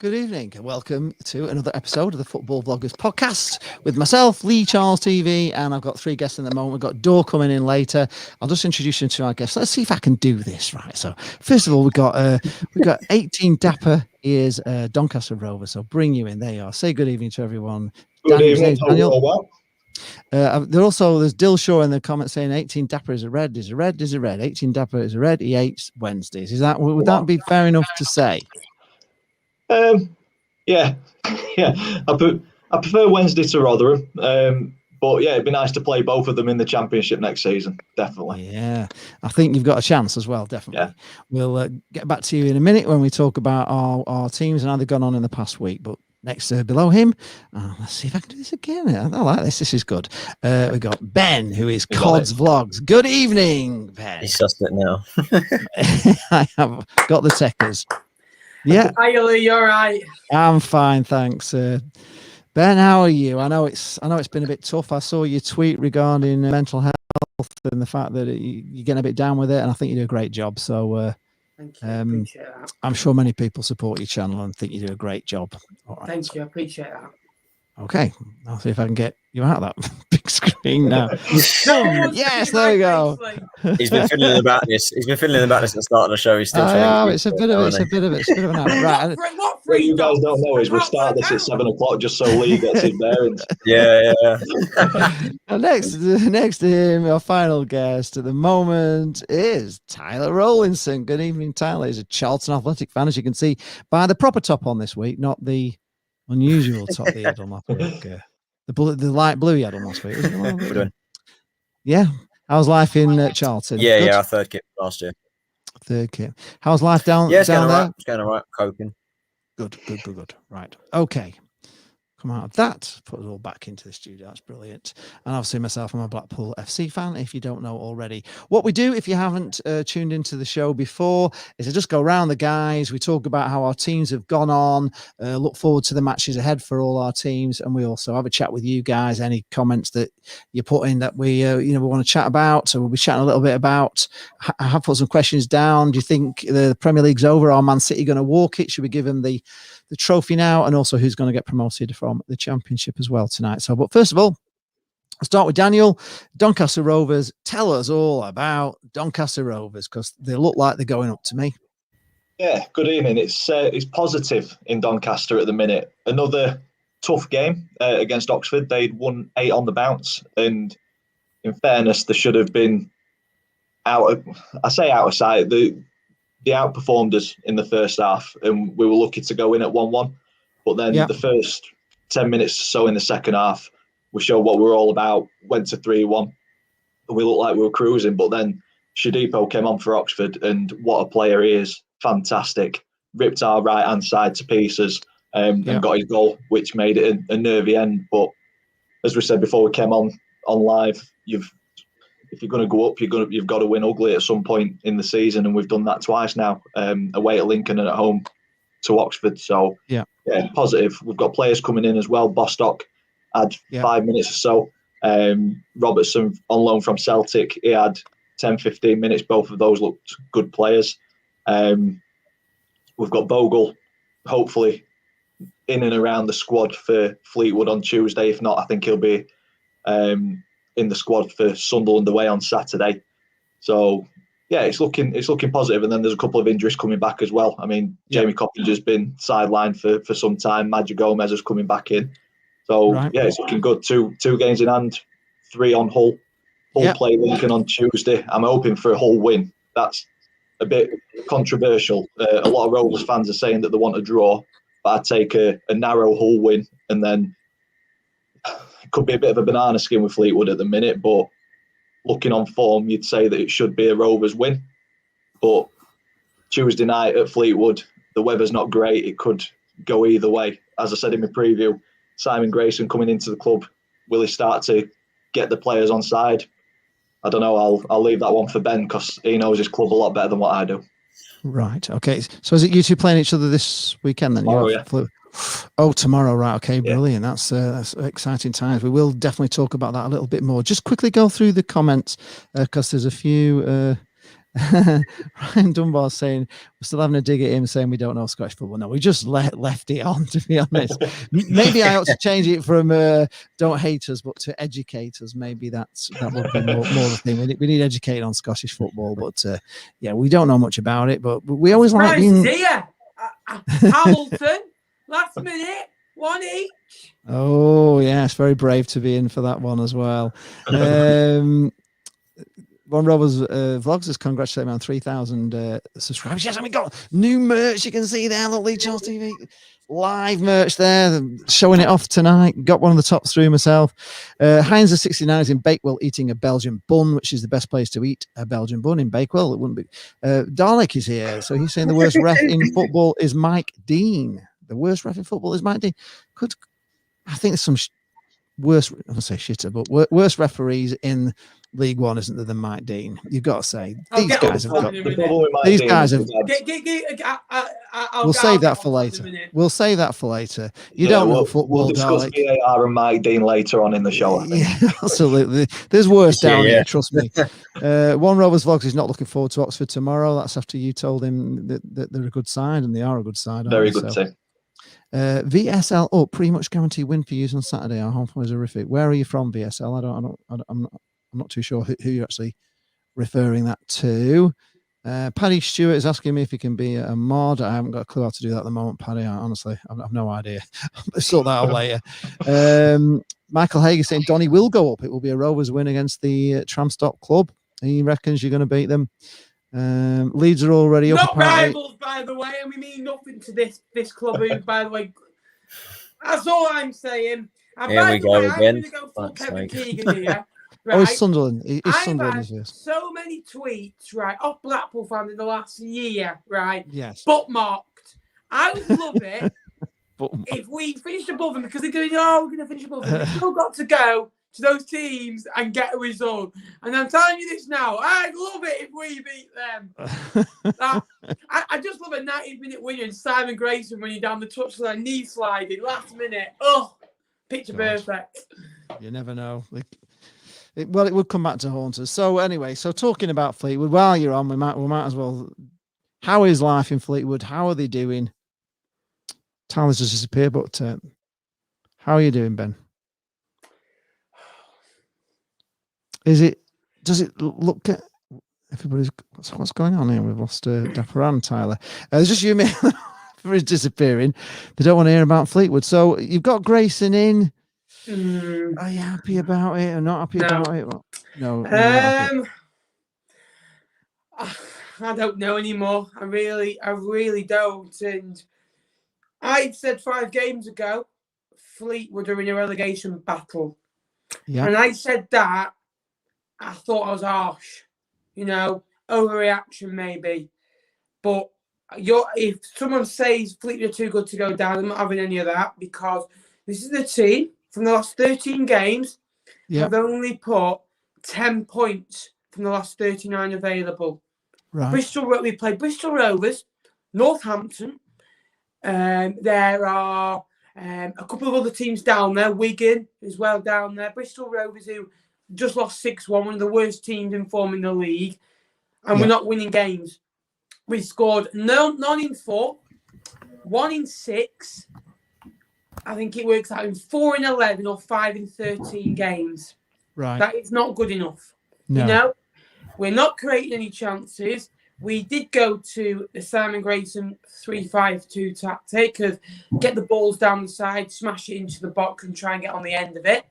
Good evening and welcome to another episode of the Football Vloggers podcast with myself, Lee Charles TV, and I've got three guests in the moment. We've got Dor coming in later. I'll just introduce you to our guests. Let's see if I can do this right. So first of all, we've got 18 Dapper. He is Doncaster Rovers. So bring you in. There you are. Say good evening to everyone. Good evening. Daniel. There's Dilshaw in the comments saying 18 Dapper is a red. 18 Dapper is a red. He hates Wednesdays. Would that be fair enough to say? Yeah. I prefer Wednesday to Rotherham. But yeah, it'd be nice to play both of them in the Championship next season. Definitely. Yeah, I think you've got a chance as well. Definitely. Yeah. We'll get back to you in a minute when we talk about our teams and how they've gone on in the past week. But next below him, let's see if I can do this again. I like this. This is good. We've got Ben, who is Cod's Vlogs. Good evening, Ben. He's sussed it now. I have got the techers. Yeah. Hi, Lee, you all right? I'm fine, thanks. Ben, how are you? I know it's been a bit tough. I saw your tweet regarding mental health and the fact that you're getting a bit down with it, and I think you do a great job. So thank you. I appreciate that. I'm sure many people support your channel and think you do a great job. All right. Thank you. I appreciate that. Okay, I'll see if I can get you out of that big screen now. Yes, there we go. He's been fiddling about this. He's been fiddling about this at the start of the show. He's still trying. It's a bit of an hour. Right. What you guys don't know is we'll start this at 7 o'clock just so Lee gets his bearings. Yeah. Next to him, our final guest at the moment is Tyler Rowlinson. Good evening, Tyler. He's a Charlton Athletic fan, as you can see by the proper top on this week, not the unusual top that he had on last week. The light blue he had on last week. Yeah. How's life in Charlton? Yeah, our third kit last year. Third kit. How's life down it's down going there? Right. It's going all right. Coping. Good. Right. Okay. Come out of that, put it all back into the studio. That's brilliant. And obviously myself, I'm a Blackpool FC fan, if you don't know already. What we do, if you haven't tuned into the show before, is I just go around the guys. We talk about how our teams have gone on, look forward to the matches ahead for all our teams. And we also have a chat with you guys. Any comments that you put in that we want to chat about. So we'll be chatting a little bit about, I have put some questions down. Do you think the Premier League's over? Are Man City going to walk it? Should we give them the trophy now, and also who's going to get promoted from the Championship as well tonight? So, but first of all, I'll start with Daniel. Doncaster Rovers. Tell us all about Doncaster Rovers, because they look like they're going up to me. Yeah, good evening. It's positive in Doncaster at the minute. Another tough game against Oxford. They'd won 8 on the bounce, and in fairness, they should have been out of sight. They outperformed us in the first half, and we were lucky to go in at 1-1. But then the first 10 minutes or so in the second half, we showed what we were all about, went to 3-1. We looked like we were cruising, but then Shadipo came on for Oxford, and what a player he is. Fantastic. Ripped our right-hand side to pieces and got his goal, which made it a nervy end. But as we said before we came on live, if you're going to go up, you've got to win ugly at some point in the season, and we've done that twice now, away at Lincoln and at home to Oxford. So yeah, positive. We've got players coming in as well. Bostock had 5 minutes or so. Robertson on loan from Celtic, he had 10-15 minutes. Both of those looked good players. We've got Bogle, hopefully in and around the squad for Fleetwood on Tuesday. If not, I think he'll be in the squad for Sunderland away on Saturday. So yeah, it's looking positive. And then there's a couple of injuries coming back as well. I mean, Jamie Coppinger's been sidelined for some time. Madge Gomez is coming back in. So yeah, it's looking good. Two games in hand, 3 on Hull. Hull play Lincoln on Tuesday. I'm hoping for a Hull win. That's a bit controversial. A lot of Rovers fans are saying that they want a draw, but I'd take a narrow Hull win, and then it could be a bit of a banana skin with Fleetwood at the minute, but looking on form, you'd say that it should be a Rovers win. But Tuesday night at Fleetwood, the weather's not great. It could go either way. As I said in my preview, Simon Grayson coming into the club, will he start to get the players on side? I don't know. I'll leave that one for Ben, because he knows his club a lot better than what I do. Right. Okay. So is it you two playing each other this weekend then? Tomorrow. Right. Okay. Brilliant. That's exciting times. We will definitely talk about that a little bit more. Just quickly go through the comments, because there's a few Ryan Dunbar's saying we're still having a dig at him, saying we don't know Scottish football. No, we just left it on, to be honest. Maybe I ought to change it from don't hate us, but to educate us. Maybe that would be more the thing. We need educated on Scottish football, but yeah, we don't know much about it. But we always like being here. Hamilton, last minute, 1 each. Oh yes, very brave to be in for that one as well. One Rovers Vlogs has congratulated me on 3,000 subscribers. Yes, and we got new merch. You can see there, look, Lee Charles TV live merch there, showing it off tonight. Got one of the top three myself. Heinz of 69 is in Bakewell eating a Belgian bun, which is the best place to eat a Belgian bun in Bakewell. It wouldn't be. Dalek is here, so he's saying the worst ref in football is Mike Dean. The worst ref in football is Mike Dean. I think there's some worse, I don't say shitter, but worse referees in League One, isn't there, than Mike Dean? You've got to say these guys have got. These guys have. We'll save that for later. We'll save that for later. You don't know football. We'll discuss VAR and Mike Dean later on in the show. I think. Yeah, absolutely. There's worse down here. Trust me. One Rovers Vlogs is not looking forward to Oxford tomorrow. That's after you told him that they're a good side, and they are a good side. Very good team. VSL up, pretty much guaranteed win for you on Saturday. Our home form is horrific. Where are you from, VSL? I'm not too sure who you're actually referring that to. Paddy Stewart is asking me if he can be a mod. I haven't got a clue how to do that at the moment, Paddy. Honestly, I've no idea. I'll sort that out later. Michael Hague is saying Donny will go up. It will be a Rovers win against the Tramstop Club. He reckons you're going to beat them. Leeds are already up. Not rivals, by the way, and we mean nothing to this club. Who, by the way, that's all I'm saying. And here we go again. I'm going to go full Kevin Keegan here. Right? Oh, it's Sunderland. I've had so many tweets, right, off Blackpool fans in the last year, right? Yes. Bookmarked. I would love it if we finished above them, because they're going, we're going to finish above them. We've still got to go to those teams and get a result. And I'm telling you this now, I'd love it if we beat them. I just love a 90-minute winner and Simon Grayson running down the touchline, knee sliding, last minute. Oh, picture perfect. You never know. It would come back to haunt us. So anyway, talking about Fleetwood, while you're on, we might as well. How is life in Fleetwood? How are they doing? Tyler's just disappeared, but how are you doing, Ben? Does it look at everybody's? What's going on here? We've lost Dapper and Tyler. It's just you, me, for his disappearing. They don't want to hear about Fleetwood. So you've got Grayson in. Are you happy about it or not happy about it? No. I don't know anymore. I really don't. And I said 5 games ago, Fleetwood are in a relegation battle. Yeah. And I said that, I thought I was harsh. Overreaction maybe. But if someone says Fleetwood are too good to go down, I'm not having any of that, because this is the team from the last 13 games. Have only put 10 points from the last 39 available. Right. We played Bristol Rovers, Northampton. There are a couple of other teams down there, Wigan as well down there. Bristol Rovers, who just lost 6-1, one of the worst teams in form in the league. And we're not winning games. We scored none in 4, 1 in 6. I think it works out in 4 in 11 or 5 in 13 games. Right. That is not good enough. No. We're not creating any chances. We did go to the Simon Grayson 3-5-2 tactic of get the balls down the side, smash it into the box and try and get on the end of it,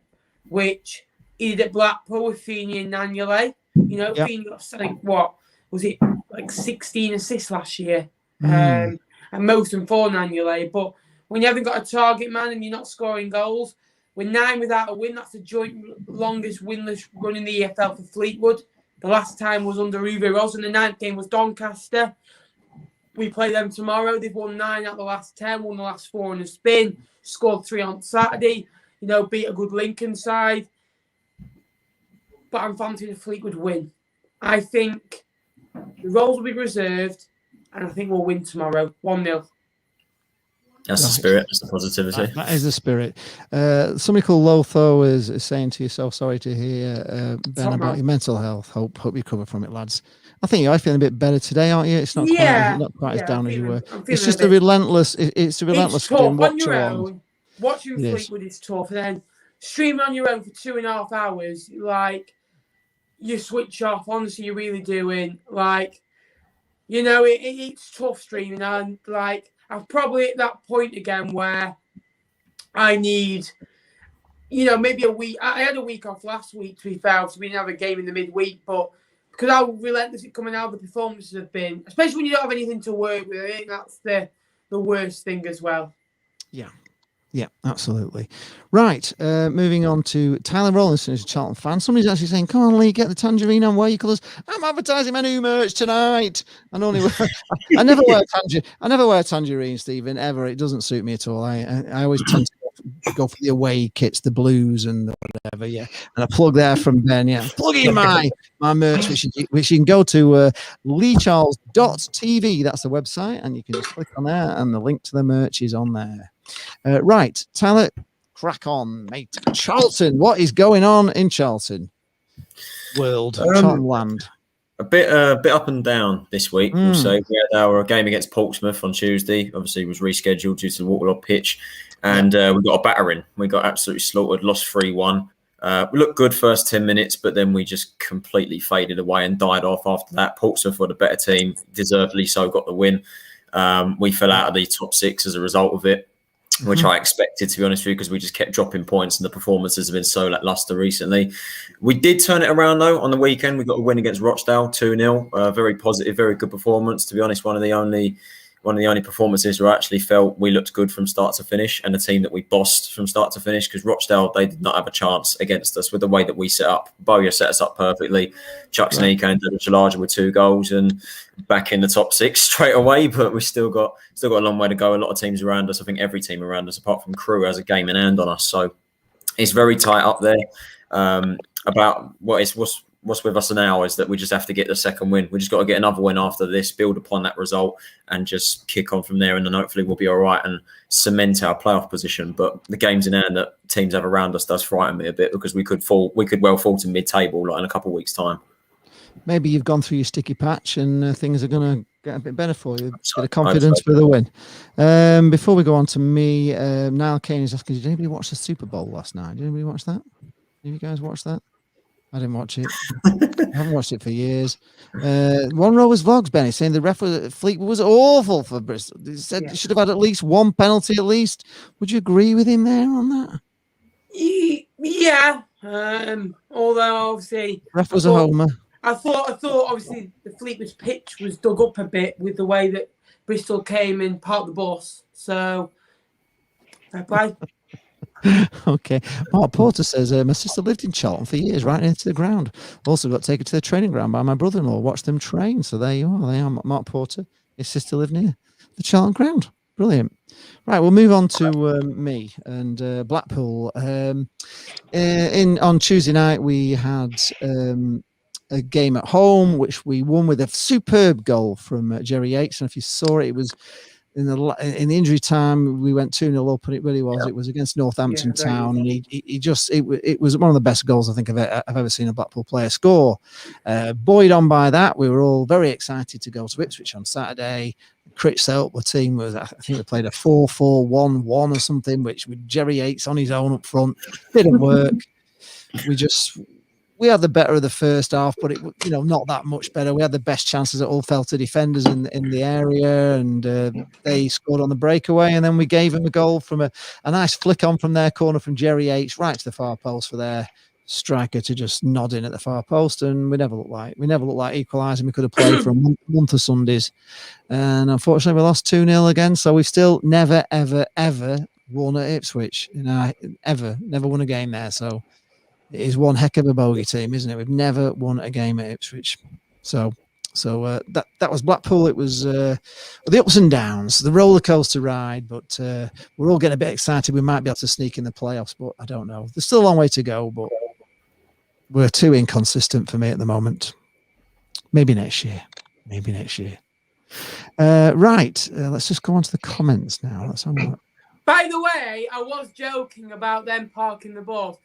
which he did at Blackpool with Feeney and Nanyale. Feeney got something, what was it, like 16 assists last year? And most of them for Nanyale. But when you haven't got a target man and you're not scoring goals, we're 9 without a win. That's the joint longest winless run in the EFL for Fleetwood. The last time was under Uwe Ros, and the 9th game was Doncaster. We play them tomorrow. They've won 9 out of the last 10, won the last 4 on a spin, scored 3 on Saturday, beat a good Lincoln side. But I'm fancying a Fleetwood win. I think the roles will be reserved, and I think we'll win tomorrow, 1-0. That's the Right. spirit. That's the positivity. That is the spirit. Somebody called Lotho is saying to you, so sorry to hear, Ben, about your mental health. Hope you recover from it, lads. I think you are feeling a bit better today, aren't you? It's not quite as down as you were. It's just the relentless. It's the relentless. It's tough on your own. own. Watching Fleetwood is tough, and then streaming on your own for 2.5 hours, like you switch off. Honestly, you really doing like, you know, it's tough streaming, and like I'm probably at that point again where I need, you know, maybe a week. I had a week off last week, to be fair, so we didn't have a game in the midweek, but because how relentless it coming out, the performances have been, especially when you don't have anything to work with. I think that's the worst thing as well. Yeah, absolutely. Right, moving on to Tyler Rollinson, who's a Charlton fan. Somebody's actually saying, come on, Lee, get the tangerine on wear your colours. I'm advertising my new merch tonight. I never wear tangerine, Stephen, ever. It doesn't suit me at all. I always tend to go for the away kits, the blues and whatever, yeah. And a plug there from Ben, yeah. Plug in my merch, which you can go to leecharles.tv. That's the website, and you can just click on there, and the link to the merch is on there. Right, Tyler, crack on, mate. Charlton, what is going on in Charlton Charlton land? A bit up and down this week. We'll say we had our game against Portsmouth on Tuesday. Obviously, it was rescheduled due to the waterlogged pitch, and we got a battering. We got absolutely slaughtered. Lost 3-1. We looked good first 10 minutes, but then we just completely faded away and died off after that. Portsmouth were the better team, deservedly so, got the win. We fell out of the top 6 as a result of it, which I expected, to be honest with you, because we just kept dropping points and the performances have been so lackluster recently. We did turn it around, though, on the weekend. We got a win against Rochdale, 2-0. Very positive, very good performance. To be honest, one of the only performances where I actually felt we looked good from start to finish, and a team that we bossed from start to finish, because Rochdale, they did not have a chance against us with the way that we set up. Bowyer set us up perfectly. Chuck Sneaker and Chalaja with 2 goals and back in the top 6 straight away, but we still got a long way to go. A lot of teams around us, I think every team around us, apart from Crewe, has a game in hand on us. So it's very tight up there. About what's with us now is that we just have to get the second win. We just got to get another win after this, build upon that result, and just kick on from there. And then hopefully we'll be all right and cement our playoff position. But the games in hand that teams have around us does frighten me a bit, because we could well fall to mid-table like in a couple of weeks' time. Maybe you've gone through your sticky patch and things are going to get a bit better for you. Just get a confidence for the win. Before we go on to me, Niall Kane is asking, did anybody watch the Super Bowl last night? Did anybody watch that? Did you guys watch that? I didn't watch it. I haven't watched it for years. One Rovers Vlogs, Benny, saying the ref Fleetwood was awful for Bristol. He said he should have had at least one penalty at least. Would you agree with him there on that? Yeah. Although obviously ref was a homer. I thought obviously the Fleetwood's pitch was dug up a bit with the way that Bristol came in part of the bus. So fair play. Okay. Mark Porter says, my sister lived in Charlton for years, right into the ground. Also got taken to the training ground by my brother-in-law, watched them train. So there you are. They are. Mark Porter, his sister lived near the Charlton ground. Brilliant. Right, we'll move on to me and Blackpool. On Tuesday night, we had a game at home, which we won with a superb goal from Jerry Yates. And if you saw it, it was in the injury time. We went 2-0 up, and it really was. Yeah. It was against Northampton Town, and it was one of the best goals I think I've ever seen a Blackpool player score. Buoyed on by that, we were all very excited to go to Ipswich on Saturday. Critch set up the team was, I think they played a 4-4-1-1 or something, which with Jerry Yates on his own up front didn't work. We had the better of the first half, but it, not that much better. We had the best chances. It all fell to defenders in the area, and they scored on the breakaway. And then we gave them a goal from a nice flick on from their corner from Jerry Yates right to the far post for their striker to just nod in at the far post. And we never looked like equalising. We could have played for a month of Sundays, and unfortunately we lost 2-0 again. So we've still never, ever, ever won at Ipswich. Never won a game there. So it is one heck of a bogey team, isn't it? We've never won a game at Ipswich. So that was Blackpool. It was the ups and downs, the roller coaster ride. But we're all getting a bit excited. We might be able to sneak in the playoffs, but I don't know. There's still a long way to go, but we're too inconsistent for me at the moment. Maybe next year. Right. Let's just go on to the comments now. Let's have a look. By the way, I was joking about them parking the bus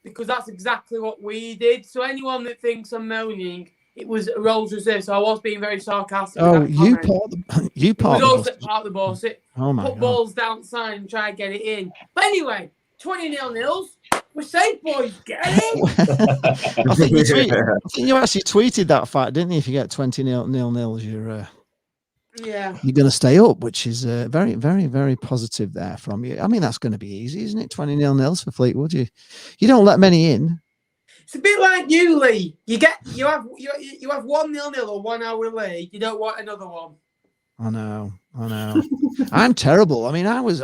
because that's exactly what we did. So anyone that thinks I'm moaning, it was a Rolls Reserve. So I was being very sarcastic. Oh, with that you comment. parked It was the also part of the bus. It Oh my put God. balls down side and try and get it in. But anyway, 20-0. We're safe, boys. Get it in. I think you actually tweeted that fact, didn't you? If you get 20-0, you're going to stay up, which is very, very, very positive there from you. I mean, that's going to be easy, isn't it? 20-0 for Fleetwood. You don't let many in. It's a bit like you, Lee. You have 1-0 or 1 hour lead. You don't want another one. I know. I'm terrible. I mean, I was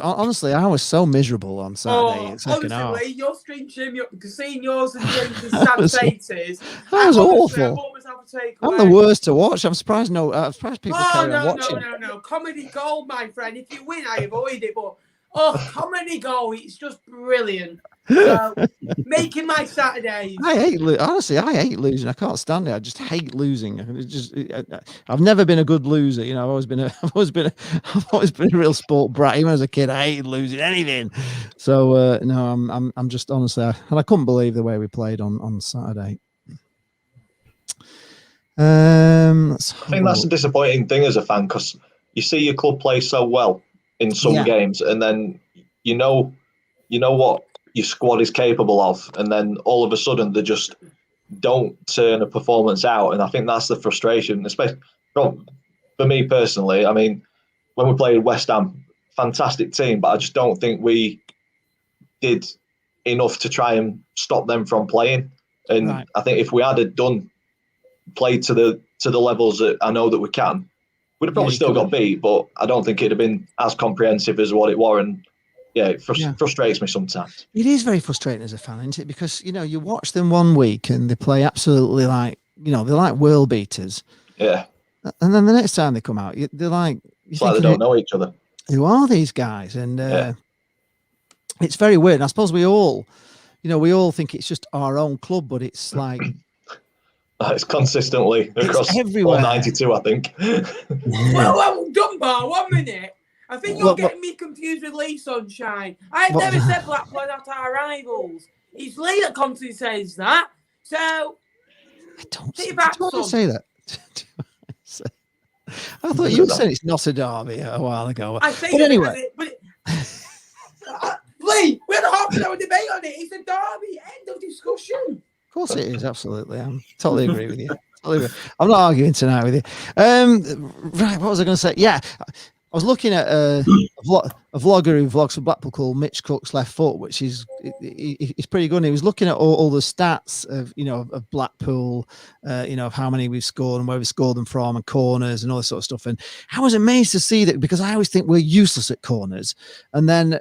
so miserable on Saturday. Honestly, Lee, your stream cheered me up because seeing yours and James's sad faces. That was awful. I almost have to take I'm the worst to watch. I'm surprised. I'm surprised people carry on watching. No. Comedy gold, my friend. If you win, I avoid it. But comedy gold, it's just brilliant. So, making my Saturdays. I hate losing. I can't stand it. I just hate losing. I've never been a good loser. You know, I've always been a real sport brat. Even as a kid, I hated losing anything. So no, I'm just honestly, and I couldn't believe the way we played on Saturday. I think that's a disappointing thing as a fan because you see your club play so well in some games, and then you know what your squad is capable of, and then all of a sudden they just don't turn a performance out. And I think that's the frustration, especially for me personally. I mean, when we played West Ham, fantastic team, but I just don't think we did enough to try and stop them from playing. And right. I think if we had played to the levels that I know that we can, we'd have probably still got beat, but I don't think it'd have been as comprehensive as what it was. And it frustrates me sometimes. It is very frustrating as a fan, isn't it? Because, you watch them one week and they play absolutely like, they're like world beaters. Yeah. And then the next time they come out, they're like... It's like they don't know each other. Who are these guys? And it's very weird. And I suppose we all think it's just our own club, but it's like... It's consistently across everywhere. All 92, I think. Well, Dunbar, 1 minute. I think you're getting me confused with Lee Sunshine. I've never said Blackpool are not our rivals. It's Lee that constantly says that. So, I don't say that. I thought you said it's not a derby a while ago. But anyway. Lee, we had a half-an-hour debate on it. It's a derby. End of discussion. Of course it is, absolutely. I totally agree with you. I'm not arguing tonight with you. Right, what was I going to say? Yeah, I was looking at a vlogger who vlogs for Blackpool called Mitch Cook's Left Foot, which is it's pretty good. And he was looking at all the stats of Blackpool, of how many we've scored and where we scored them from and corners and all this sort of stuff. And I was amazed to see that because I always think we're useless at corners, and then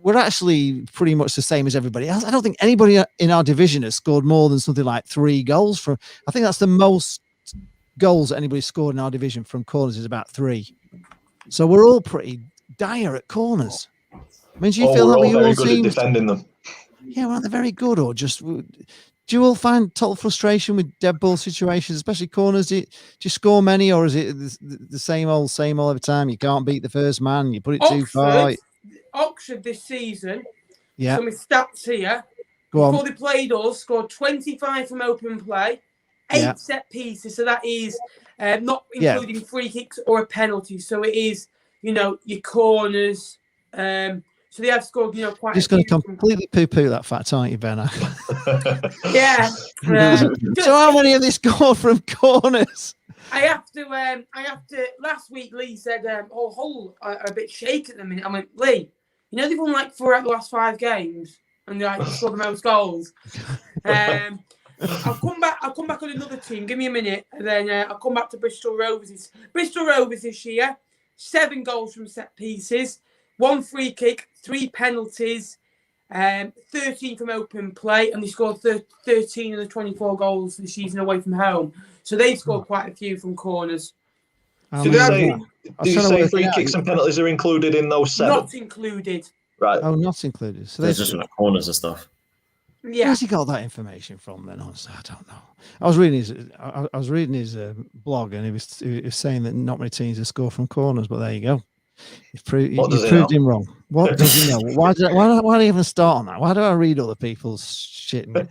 we're actually pretty much the same as everybody else. I don't think anybody in our division has scored more than something like 3 goals. I think that's the most goals that anybody scored in our division from corners is about 3. So we're all pretty dire at corners. I mean, do you feel that we all seem defending them? Yeah, well, they're very good, or just do you all find total frustration with dead ball situations, especially corners? Do you score many, or is it the same old every time? You can't beat the first man. You put it too far. Oxford this season. Yeah. Some stats here. Before they played us, scored 25 from open play, 8 set pieces. So that is not including free kicks or a penalty. So it is, your corners. So they have scored, quite. Just going to completely poo-poo that fact, aren't you, Ben? Yeah. So how many have they scored from corners? I have to. Last week, Lee said, Hull are a bit shaky at the minute. I went, Lee, they've won like 4 out of the last 5 games, and they scored the most goals. I'll come back on another team. Give me a minute, and then I'll come back to Bristol Rovers. Bristol Rovers this year, 7 goals from set pieces, 1 free kick, 3 penalties, 13 from open play, and they scored 13 of the 24 goals this season away from home. So they scored quite a few from corners. Did you say free kicks and penalties are included in those 7? Not included. Right. Oh, not included. So they're just like corners and stuff. Yeah. Where's he got that information from? Then honestly, I don't know. I was reading his blog, and he was saying that not many teams have scored from corners. But there you go. You've proved him wrong. What does he know? Why do I even start on that? Why do I read other people's shit? Right.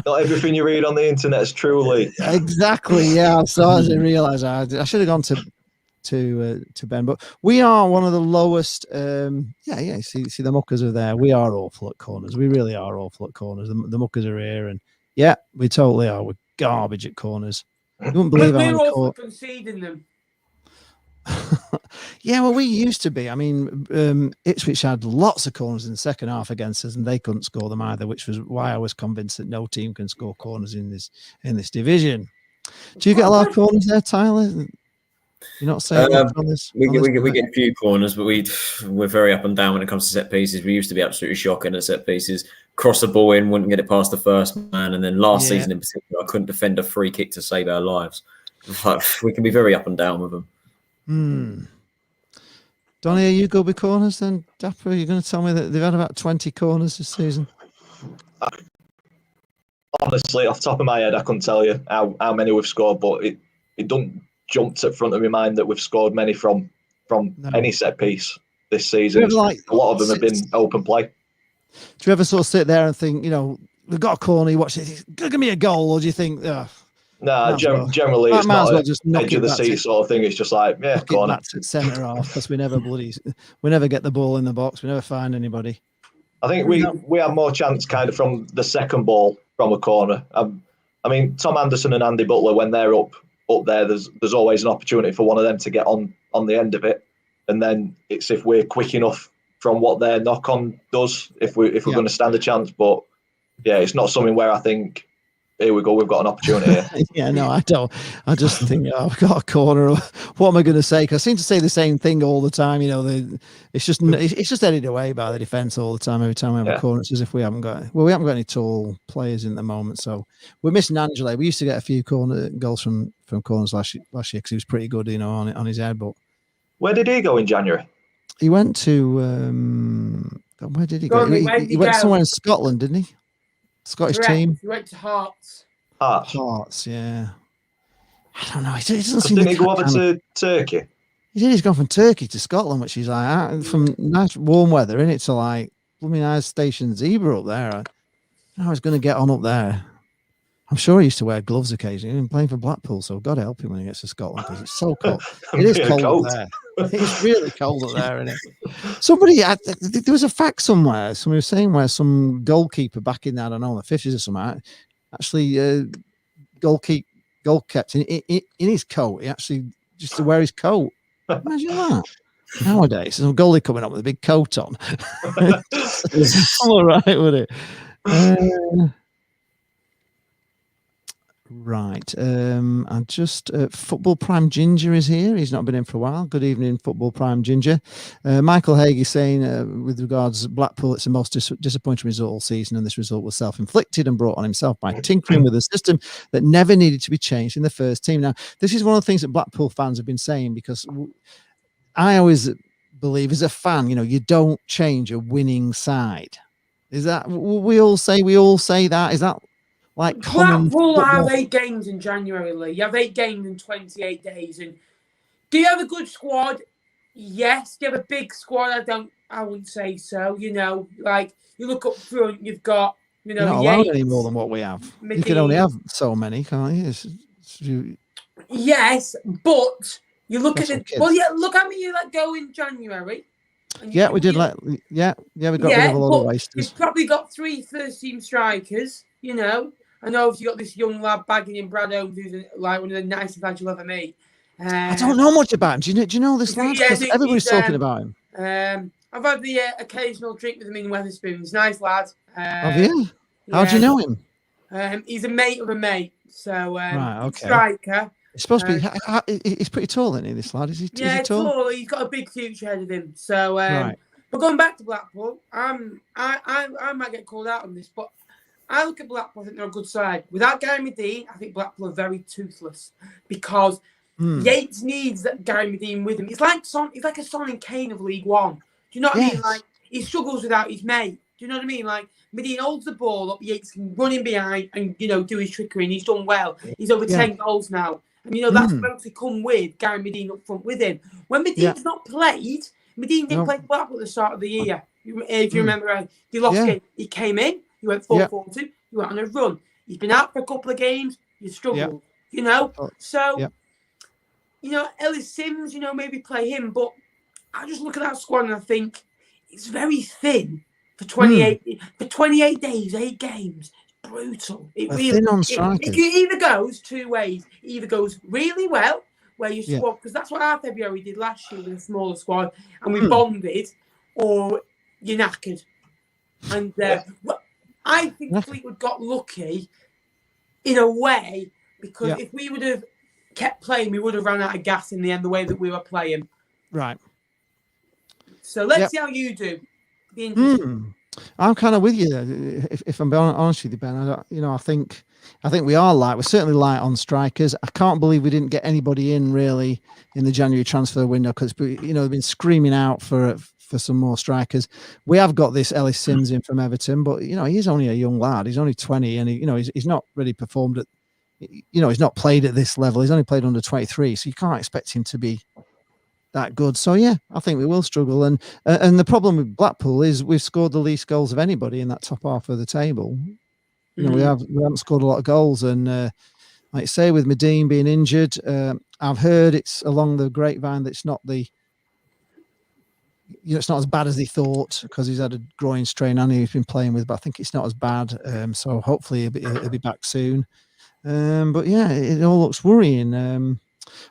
Not everything you read on the internet is truly. Exactly. Yeah. I'm starting to realise I should have gone to Ben, but we are one of the lowest. See the muckers are there. We are awful at corners. We really are awful at corners. The muckers are here, and yeah, we totally are. We're garbage at corners. You wouldn't believe how We're many awful at conceding them. Yeah, well, we used to be. I mean, Ipswich had lots of corners in the second half against us, and they couldn't score them either, which was why I was convinced that no team can score corners in this division. Do you get a lot of corners there, Tyler? You're not saying on this. We get a few corners, but we're very up and down when it comes to set pieces. We used to be absolutely shocking at set pieces. Cross the ball in, wouldn't get it past the first man, and then last season in particular, I couldn't defend a free kick to save our lives. We can be very up and down with them. Donnie, are you good with corners then? Dapper, are you going to tell me that they've had about 20 corners this season? Honestly, off the top of my head, I couldn't tell you how many we've scored, but it don't jump to the front of my mind that we've scored many from any set piece this season. A lot of them have been open play. Do you ever sort of sit there and think, we've got a corner, you watch it, give me a goal, or do you think, generally it's not just edge of the seat sort of thing. It's just like, corner. That's at centre half, because we never get the ball in the box. We never find anybody. I think we have more chance kind of from the second ball from a corner. I mean, Tom Anderson and Andy Butler, when they're up there, there's always an opportunity for one of them to get on the end of it, and then it's if we're quick enough from what their knock on does, if we're going to stand a chance. But yeah, it's not something where I think, here we go, we've got an opportunity here. Yeah, no, I don't. I just think, I've got a corner. What am I going to say? Because I seem to say the same thing all the time. It's just headed away by the defence all the time. Every time we have a corner, it's as if we haven't got any tall players in the moment. So we're missing Angelo. We used to get a few goals from corners last year because he was pretty good, on his head. But where did he go in January? He went to where did he go? He went somewhere in Scotland, didn't he? Scottish team. He went to Hearts. Hearts, yeah. I don't know. He doesn't seem. Didn't he go over to Turkey? He did. He's gone from Turkey to Scotland, which is like from nice warm weather, innit, to like blooming Ice Station Zebra up there. I was going to get on up there. I'm sure he used to wear gloves occasionally. He's been playing for Blackpool, so God help him when he gets to Scotland because it's so cold. It is cold up there. It's really cold up there, isn't it? There was a fact somewhere. Somebody was saying where some goalkeeper back in, I don't know, the 50s or something, actually goal kept in his coat. He actually just to wear his coat. Imagine that. Nowadays, there's a goalie coming up with a big coat on. All right, would it? Right. And just Football Prime Ginger is here. He's not been in for a while. Good evening, Football Prime Ginger. Michael Haig is saying, with regards to Blackpool, it's the most disappointing result all season, and this result was self-inflicted and brought on himself by tinkering with a system that never needed to be changed in the first team. Now, this is one of the things that Blackpool fans have been saying, because I always believe as a fan, you don't change a winning side. Is that we all say that? Is that like Blackpool have 8 games in January, Lee? You have 8 games in 28 days. And do you have a good squad? Yes. Do you have a big squad? I wouldn't say so. Like you look up front, you've got, you're not allowed any more than what we have. You can only have so many, can't you? Yes, but you look at it. Well, yeah, look how many you let go in January. Yeah, we did. We got rid of a lot of wasters. You've probably got 3 first-team strikers. I know if you got this young lad bagging in Brad Holmes, who's like one of the nicest lads you'll ever meet. I don't know much about him. Do you know this lad? Because everybody's talking about him. I've had the occasional drink with him in Wetherspoons. Nice lad. Have you? How do you know him? He's a mate of a mate. So, right, okay. Striker. He's supposed to be. He's pretty tall, isn't he? This lad, is he? Yeah, is he tall? He's got a big future ahead of him. So, right. But going back to Blackpool, I might get called out on this, but I look at Blackpool. I think they're a good side. Without Gary Medine, I think Blackpool are very toothless because Yates needs that Gary Medine with him. It's like a Son and Kane of League One. Do you know what I mean? Like he struggles without his mate. Do you know what I mean? Like, Medina holds the ball up, Yates can run in behind and, do his trickery, and he's done well. He's over 10 goals now. And, that's mostly come with Gary Medina up front with him. When Medina's not played, Medina didn't play Blackpool at the start of the year. If you remember right. They lost it. He came in, he went 4-4-2, he went on a run. He's been out for a couple of games, he struggled, So, Ellis Sims, maybe play him, but I just look at that squad and I think it's very thin for 28 days, 8 games. It's brutal. It really thin on strikers. It either goes 2 ways. It either goes really well, where you squad, because that's what our February did last year with a smaller squad, and we bonded, or you're knackered. And I think Fleetwood got lucky in a way, because if we would have kept playing, we would have run out of gas in the end, the way that we were playing. Right. So let's see how you do. Be interesting. I'm kind of with you. If I'm being honest with you, Ben, I think we are light. We're certainly light on strikers. I can't believe we didn't get anybody in really in the January transfer window, because they've been screaming out for some more strikers. We have got this Ellis Sims in from Everton, but he's only a young lad. He's only 20, and he's not really performed at. He's not played at this level. He's only played under 23, so you can't expect him to be that good. So I think we will struggle. And the problem with Blackpool is we've scored the least goals of anybody in that top half of the table. We haven't scored a lot of goals, and like I say, with Medine being injured, I've heard it's along the grapevine that it's not it's not as bad as they thought, because he's had a groin strain and he's been playing with, but I think it's not as bad. So hopefully he'll be back soon. But it all looks worrying.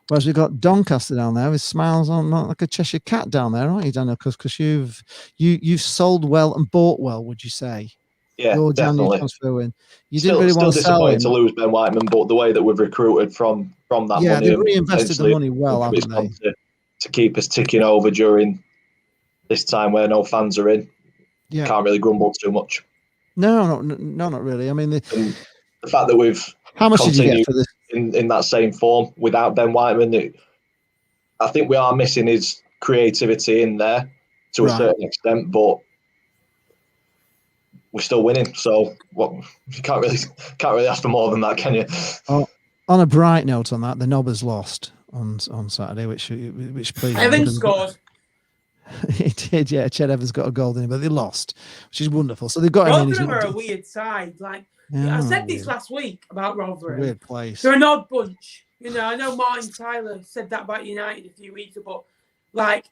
Whereas we've got Doncaster down there with smiles on, like a Cheshire cat down there, aren't you, Daniel? Because you've sold well and bought well, would you say? Yeah, Your definitely. Transfer win. You still, didn't really want to sell him. To lose Ben Whiteman, but the way that we've recruited from that money, they've reinvested the money well, haven't they? To keep us ticking over during this time where no fans are in. Yeah, can't really grumble too much. No, not really. I mean, the fact that we've how much did you get for this in that same form without Ben Whiteman? I think we are missing his creativity in there to a certain extent, but we're still winning. So you can't really ask for more than that, can you? Oh, on a bright note on that, the Nobbers lost on Saturday, which pleased me. Evans scored. He did, yeah. Ched Evans got a goal in it, but they lost, which is wonderful. So they've got him in. Rotherham are a weird side. I said this last week about Rotherham. Weird place. They're an odd bunch. I know Martin Tyler said that about United a few weeks ago, but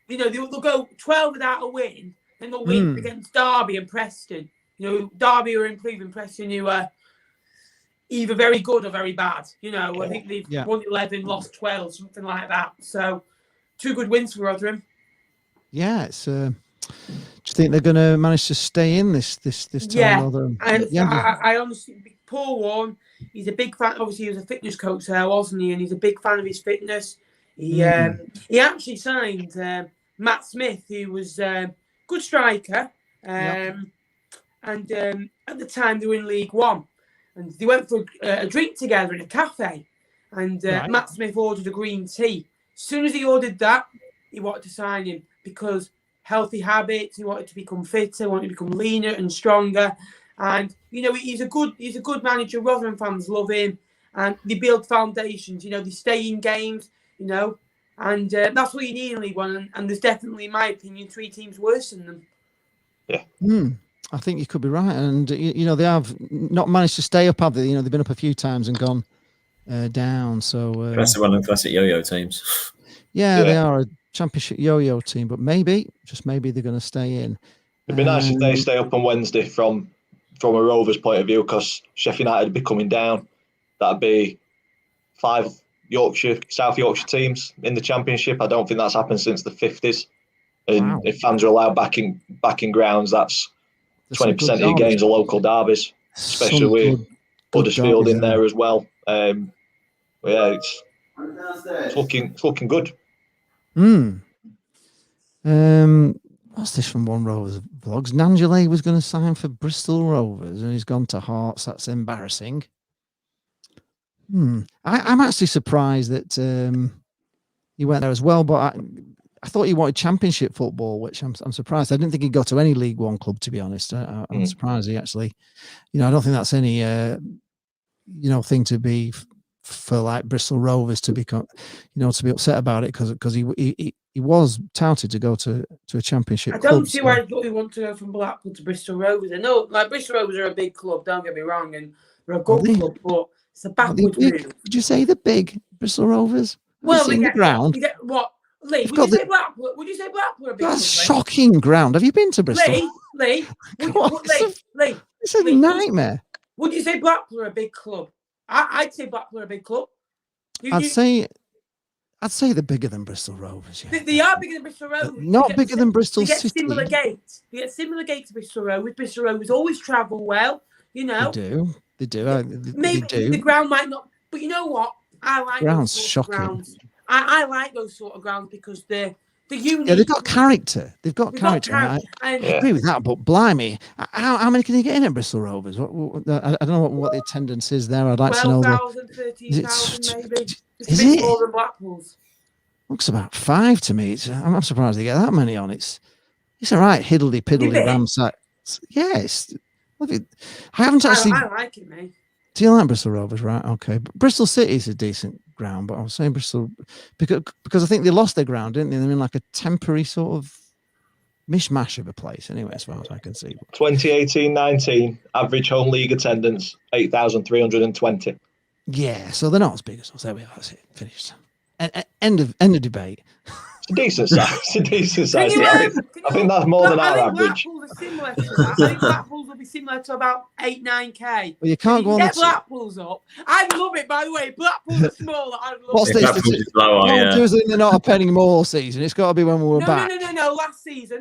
they'll go 12 without a win, then they'll win against Derby and Preston. Derby are improving, Preston who are either very good or very bad. I think they've won 11, lost 12, something like that. So 2 good wins for Rotherham. Yeah, it's. Do you think they're going to manage to stay in this time? I honestly, Paul Warren, he's a big fan. Obviously, he was a fitness coach there, wasn't he? And he's a big fan of his fitness. He actually signed Matt Smith, who was a good striker, and at the time they were in League One, and they went for a drink together in a cafe, and Matt Smith ordered a green tea. As soon as he ordered that, he wanted to sign him because healthy habits. He wanted to become fitter, he wanted to become leaner and stronger. And he's a good manager. Rotherham fans love him, and they build foundations. They stay in games. And that's what you need in League One. And there's definitely, in my opinion, 3 teams worse than them. Yeah. I think you could be right. And they have not managed to stay up, have they? They've been up a few times and gone down. So that's one of the classic yo-yo teams. Yeah, they are a Championship yo-yo team, but just maybe they're going to stay in. It'd be nice if they stay up on Wednesday from a Rovers point of view, because Sheffield United would be coming down. That'd be 5 South Yorkshire teams in the Championship. I don't think that's happened since the 50s. And if fans are allowed back in grounds, that's 20% of your games are local derbies, especially with Huddersfield in there as well. It's looking good. What's this from One Rovers Vlogs? Nangelay was going to sign for Bristol Rovers and he's gone to Hearts. That's embarrassing. I'm actually surprised that he went there as well, but I thought he wanted Championship football, which I'm surprised. I didn't think he'd go to any League One club, to be honest. I'm surprised he actually, I don't think that's any, thing to be for like Bristol Rovers to become, to be upset about it because he was touted to go to a Championship club. I don't see why he want to go from Blackpool to Bristol Rovers. I know, like Bristol Rovers are a big club. Don't get me wrong, and they're a good club, but it's a backward move. Did you say the big Bristol Rovers? Well, the ground. You get what? Lee, would you say Blackpool? Would you say Blackpool are a big club? That's shocking ground. Have you been to Bristol? Lee, it's a nightmare. Would you say Blackpool are a big club? I'd say Blackpool are a big club. I'd say they're bigger than Bristol Rovers. Yeah. They are bigger than Bristol Rovers. Not bigger than Bristol City. They get similar gates to Bristol Rovers. Bristol Rovers always travel well. They do. Maybe they do. The ground might not, but you know what? I like ground's those shocking. Grounds. I like those sort of grounds because they're unique. Yeah, they've got character. I agree with that, but blimey, how many can you get in at Bristol Rovers? I don't know what the attendance is there. I'd like to know. 12,000, 13,000 maybe. Is it more than Blackpool's? Looks about 5 to me. I'm surprised they get that many on. It's all right, hiddly piddly ramsack. Yes. I haven't actually. I like it, mate. Do you like Bristol Rovers? Right. Okay. But Bristol City is a decent ground, but I was saying Bristol because I think they lost their ground, didn't they? They're in like a temporary sort of mishmash of a place, anyway, as far as I can see. 2018-19 average home league attendance 8,320. Yeah, so they're not as big as us. There we are. That's it. Finished. End of debate. It's a decent size. I think that's more than our average. Blackpool's are similar to that. I think Blackpool's will be similar to about 8-9K. Well, you can't go on. Get Blackpool's up. I love it, by the way. Blackpool's are smaller. I love What's this? They're not a penny more season. It's got to be when we were back. No.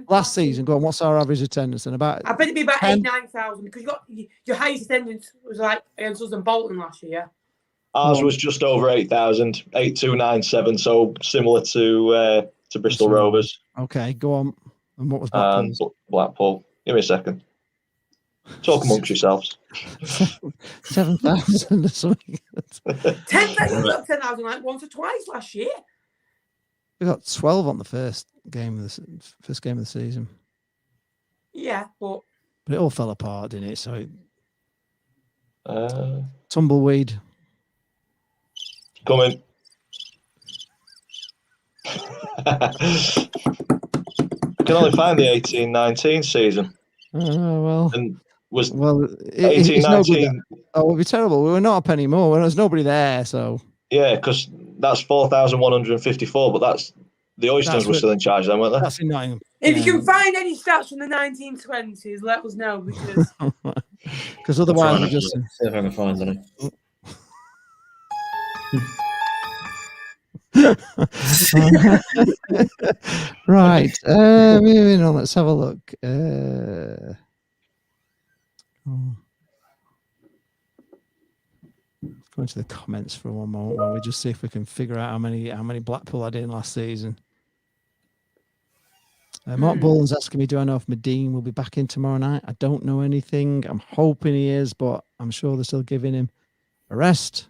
Last season. Go on. What's our average attendance? And about I bet it'd be about 8,000-9,000 because you got your highest attendance was like against us and Bolton last year. Ours was just over 8,000, 8,297. So similar to Bristol Rovers. Okay, go on. And what was Blackpool's? Blackpool. Give me a second. Talk amongst yourselves. 7,000 or something. 10,000 like once or twice last year. We got 12 on the first game of the season. Yeah, but it all fell apart, didn't it? So tumbleweed. Coming. I can only find the 18-19 season. Well. And was 18-19. Oh, it would be terrible. We were not a penny more. There's nobody there, so. Yeah, because that's 4,154, but that's the Oysters were still in charge then, weren't they? That's in Nottingham. If you can find any stats from the 1920s, let us know because otherwise we just. See if I can find any. Right, moving on. Let's have a look. Go into the comments for one moment while we just see if we can figure out how many Blackpool had in last season. Mark Bullen's asking me, do I know if Medine will be back in tomorrow night? I don't know anything. I'm hoping he is, but I'm sure they're still giving him a rest.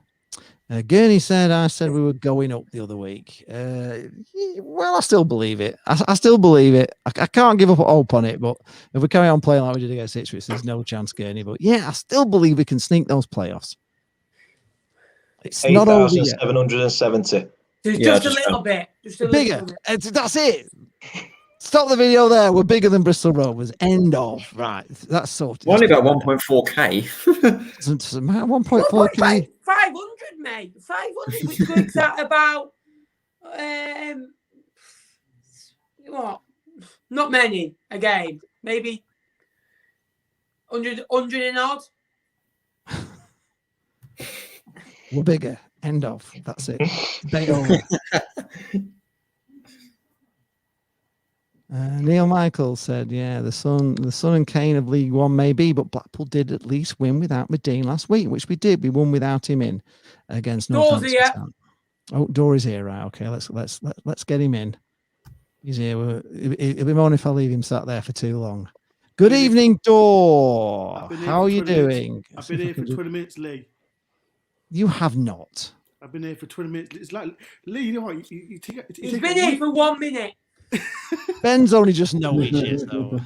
Gurney said, I said we were going up the other week. Well, I still believe it. I still believe it. I can't give up hope on it, but if we carry on playing like we did against Ipswich, there's no chance, Gurney. But yeah, I still believe we can sneak those playoffs. It's 8,770. Just a little bit. Just a bigger. Little bit. That's it. Stop the video there. We're bigger than Bristol Rovers. End of. Right. That's sorted. Only about 1.4K. 1.4K. 500, mate. 500, which works out about what? Not many a game. Maybe 100 and odd. We're bigger. End of. That's it. Day over. Neil Michael said, yeah, the Sun and Kane of League One maybe, but Blackpool did at least win without Medine last week, which we did. We won without him in against Nottingham Forest. Oh, Dory's here, right? Okay, let's get him in. He's here. It'll be more if I leave him sat there for too long. Good evening, Dor. How are you doing? I've been here for 20 minutes, Lee. You have not. I've been here for 20 minutes. It's like, Lee, you know what? You take He's been here for 1 minute. Ben's only just Norwich, though.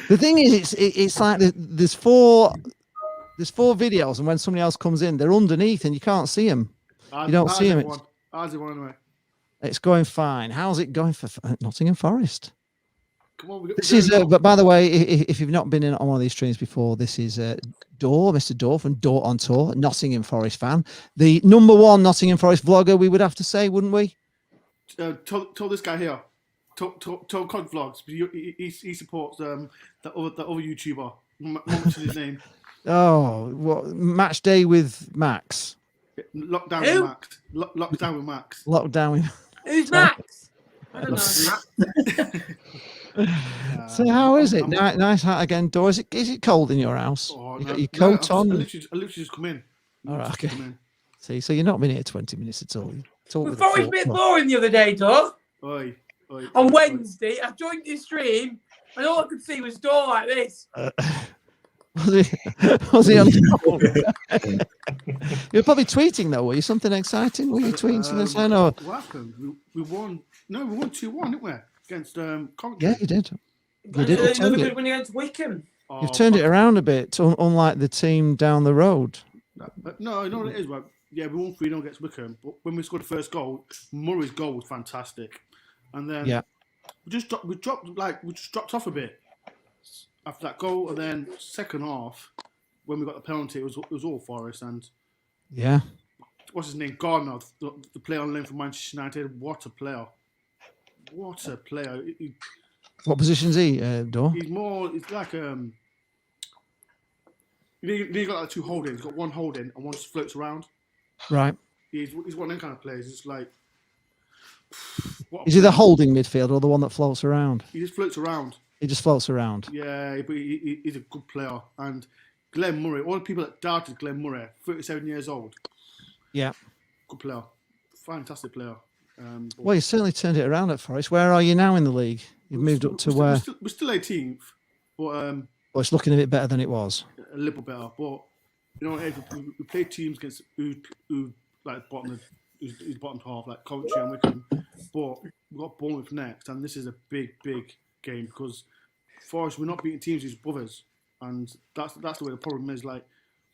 The thing is, it's like there's four videos, and when somebody else comes in, they're underneath, and you can't see them. You don't see them. How's it one anyway? It's going fine. How's it going for Nottingham Forest? Come on, This is, but by the way, if you've not been in on one of these streams before, this is Mr. Dor from Dor on Tour, Nottingham Forest fan, the #1 Nottingham Forest vlogger, we would have to say, wouldn't we? Told this guy here, told Cod Vlogs. He supports the other YouTuber. What's his name? Oh, what match day with Max? Lockdown with Max. Lockdown with Max. Lockdown with. Who's Max? I don't know. So how is it? Nice hat again, Dor. Is it cold in your house? Oh, You got your coat on. I literally just come in. All right, okay. See, so you're not been here 20 minutes at all. We thought it was a bit boring the other day, Dor. Oi. On Wednesday, I joined the stream, and all I could see was Dor like this. Was he on? You're probably tweeting though. Were you something exciting? Were you tweeting something? I know. What happened? We won. No, we won 2-1, didn't we? Against Coventry. Yeah, you did. You did. Another good win against Wickham. You've turned it around a bit, unlike the team down the road. No, what it is, right? Yeah, we won 3-0 against Wickham, but when we scored the first goal, Murray's goal was fantastic, and then we just dropped off a bit after that goal, and then second half when we got the penalty, it was all Forest, and what's his name, Gardner, the player on loan from Manchester United. What a player! What a player! What position is he, Dor? He's like He's got like two holdings. He's got one holding and one just floats around. Right. He's one of them kind of players. It's like. Is he the holding midfielder or the one that floats around? He just floats around. He just floats around. Yeah, but he's a good player. And Glenn Murray, all the people that doubted Glenn Murray, 37 years old. Yeah. Good player. Fantastic player. Well, you certainly turned it around at Forest. Where are you now in the league? You've moved up to where? We're still 18th, but well, it's looking a bit better than it was. A little better, but you know, we play teams against who like who's bottom half, like Coventry and Wickham, but we've got Bournemouth next, and this is a big game because Forest, we're not beating teams who's above us, and that's the way the problem is. Like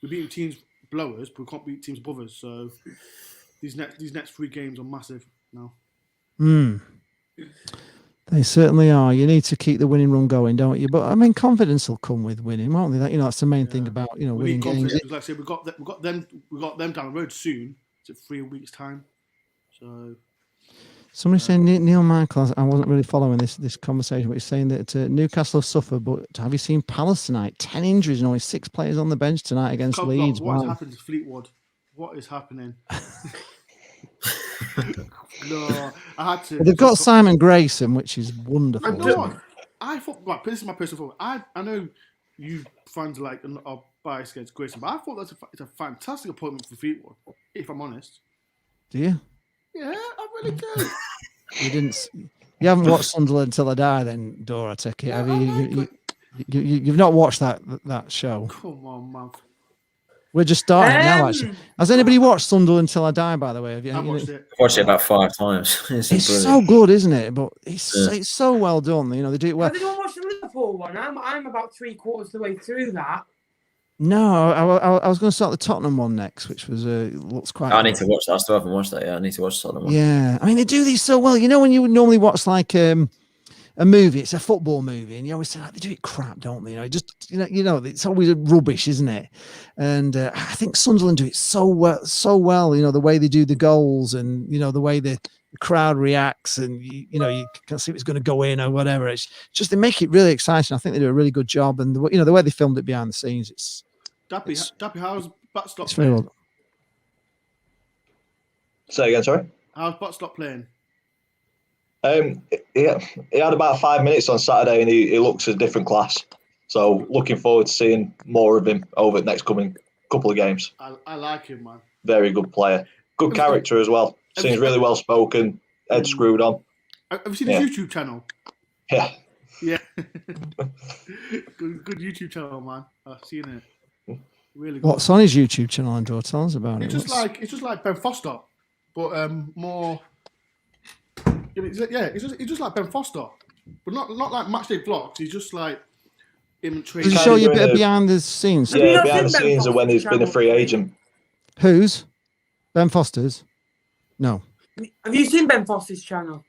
we're beating teams below us, but we can't beat teams above us. So these next 3 games are massive now. They certainly are. You need to keep the winning run going, don't you? But I mean, confidence will come with winning, won't they? That's the main thing about winning games. Like I said, we got them down the road soon. It's 3 weeks time. So somebody saying Neil Michael. I wasn't really following this conversation, but he's saying that Newcastle have suffered. But have you seen Palace tonight? 10 injuries and only 6 players on the bench tonight against Leeds. What has happened to Fleetwood? What is happening? No, I had to. They've got Simon Grayson, which is wonderful. I thought, right, this is my personal thought. I know you fans are biased against Grayson, but I thought it's a fantastic appointment for Fleetwood, if I'm honest. Do you? Yeah, I really do. You haven't watched Sunderland Till I Die, then, Dor, I take it. Have you? You've not watched that show. Come on, man. We're just starting now, actually. Has anybody watched Sunderland Till I Die, by the way? Have you? I watched it. I've watched it about 5 times. It's so good, isn't it? But it's so well done. They do it well. Have anyone watched the Liverpool one? I'm about 3/4 of the way through that. No, I was going to start the Tottenham one next, which was looks quite. I need to watch that. I still haven't watched that yet. I need to watch the Tottenham one. Yeah, I mean they do these so well. When you would normally watch like a movie, it's a football movie, and you always say they do it crap, don't they? It's always rubbish, isn't it? And I think Sunderland do it so well. The way they do the goals, and the way the crowd reacts, and you can see if it's going to go in or whatever. It's just they make it really exciting. I think they do a really good job, and the way they filmed it behind the scenes, it's. Dappy, how's Buttstock? It's very well done. Say again, sorry. How's Buttstock playing? He had about 5 minutes on Saturday, and he looks a different class. So looking forward to seeing more of him over the next coming couple of games. I like him, man. Very good player, good character as well. Seems really well spoken. Head screwed on. Have you seen his YouTube channel? Yeah. Yeah. good YouTube channel, man. I've seen it. Really good. What's on his YouTube channel, Andrew? Tell us about it. It's just like Ben Foster, but more. He's just like Ben Foster, but not like matchday vlogs. He's just like him training. Does he show you a bit of behind the scenes? Yeah, behind the scenes of when he's been a free agent. Whose? Ben Foster's? No. Have you seen Ben Foster's channel?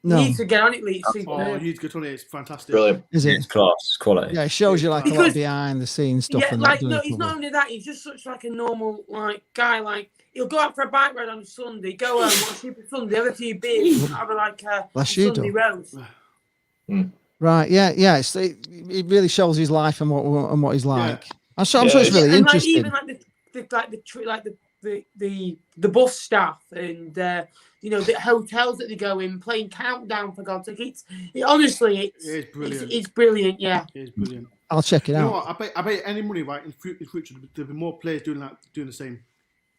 No. You need to get on it, Lee. You need to get on it. It's fantastic. Brilliant. Is it? It's class. It's quality. Yeah, it shows you like a lot of behind the scenes stuff. Yeah, and like that, no, he's not only that. He's just such like a normal guy. Like he'll go out for a bike ride on a Sunday, go home, watch Super Sunday, have a few beers, have a Sunday roast. Right. Yeah. Yeah. It really shows his life and what he's like. Yeah. I'm sure it's really interesting. Like even the bus staff and the hotels that they go in, playing Countdown, for God's sake. It's brilliant. It's brilliant. Yeah, it's brilliant. I'll check it out. You know what? I bet any money right in future there'll be more players doing the same.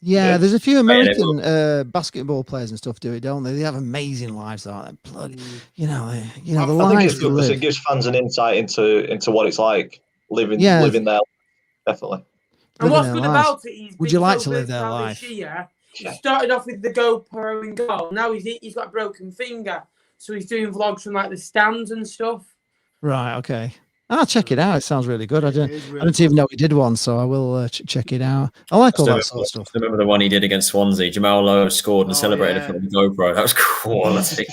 Yeah, there's a few American basketball players and stuff do it, don't they? They have amazing lives, aren't they? Blood, the lives. I think it gives fans an insight into what it's like living there. Definitely. And what's good about it? Would you like to live their life? He started off with the GoPro in goal. Now he's got a broken finger, so he's doing vlogs from like the stands and stuff. Right. Okay. I'll check it out. It sounds really good. I didn't even know he did one, so I will check it out. I like all that sort of stuff. I remember the one he did against Swansea. Jamal Lowe scored and celebrated from the GoPro. That was quality.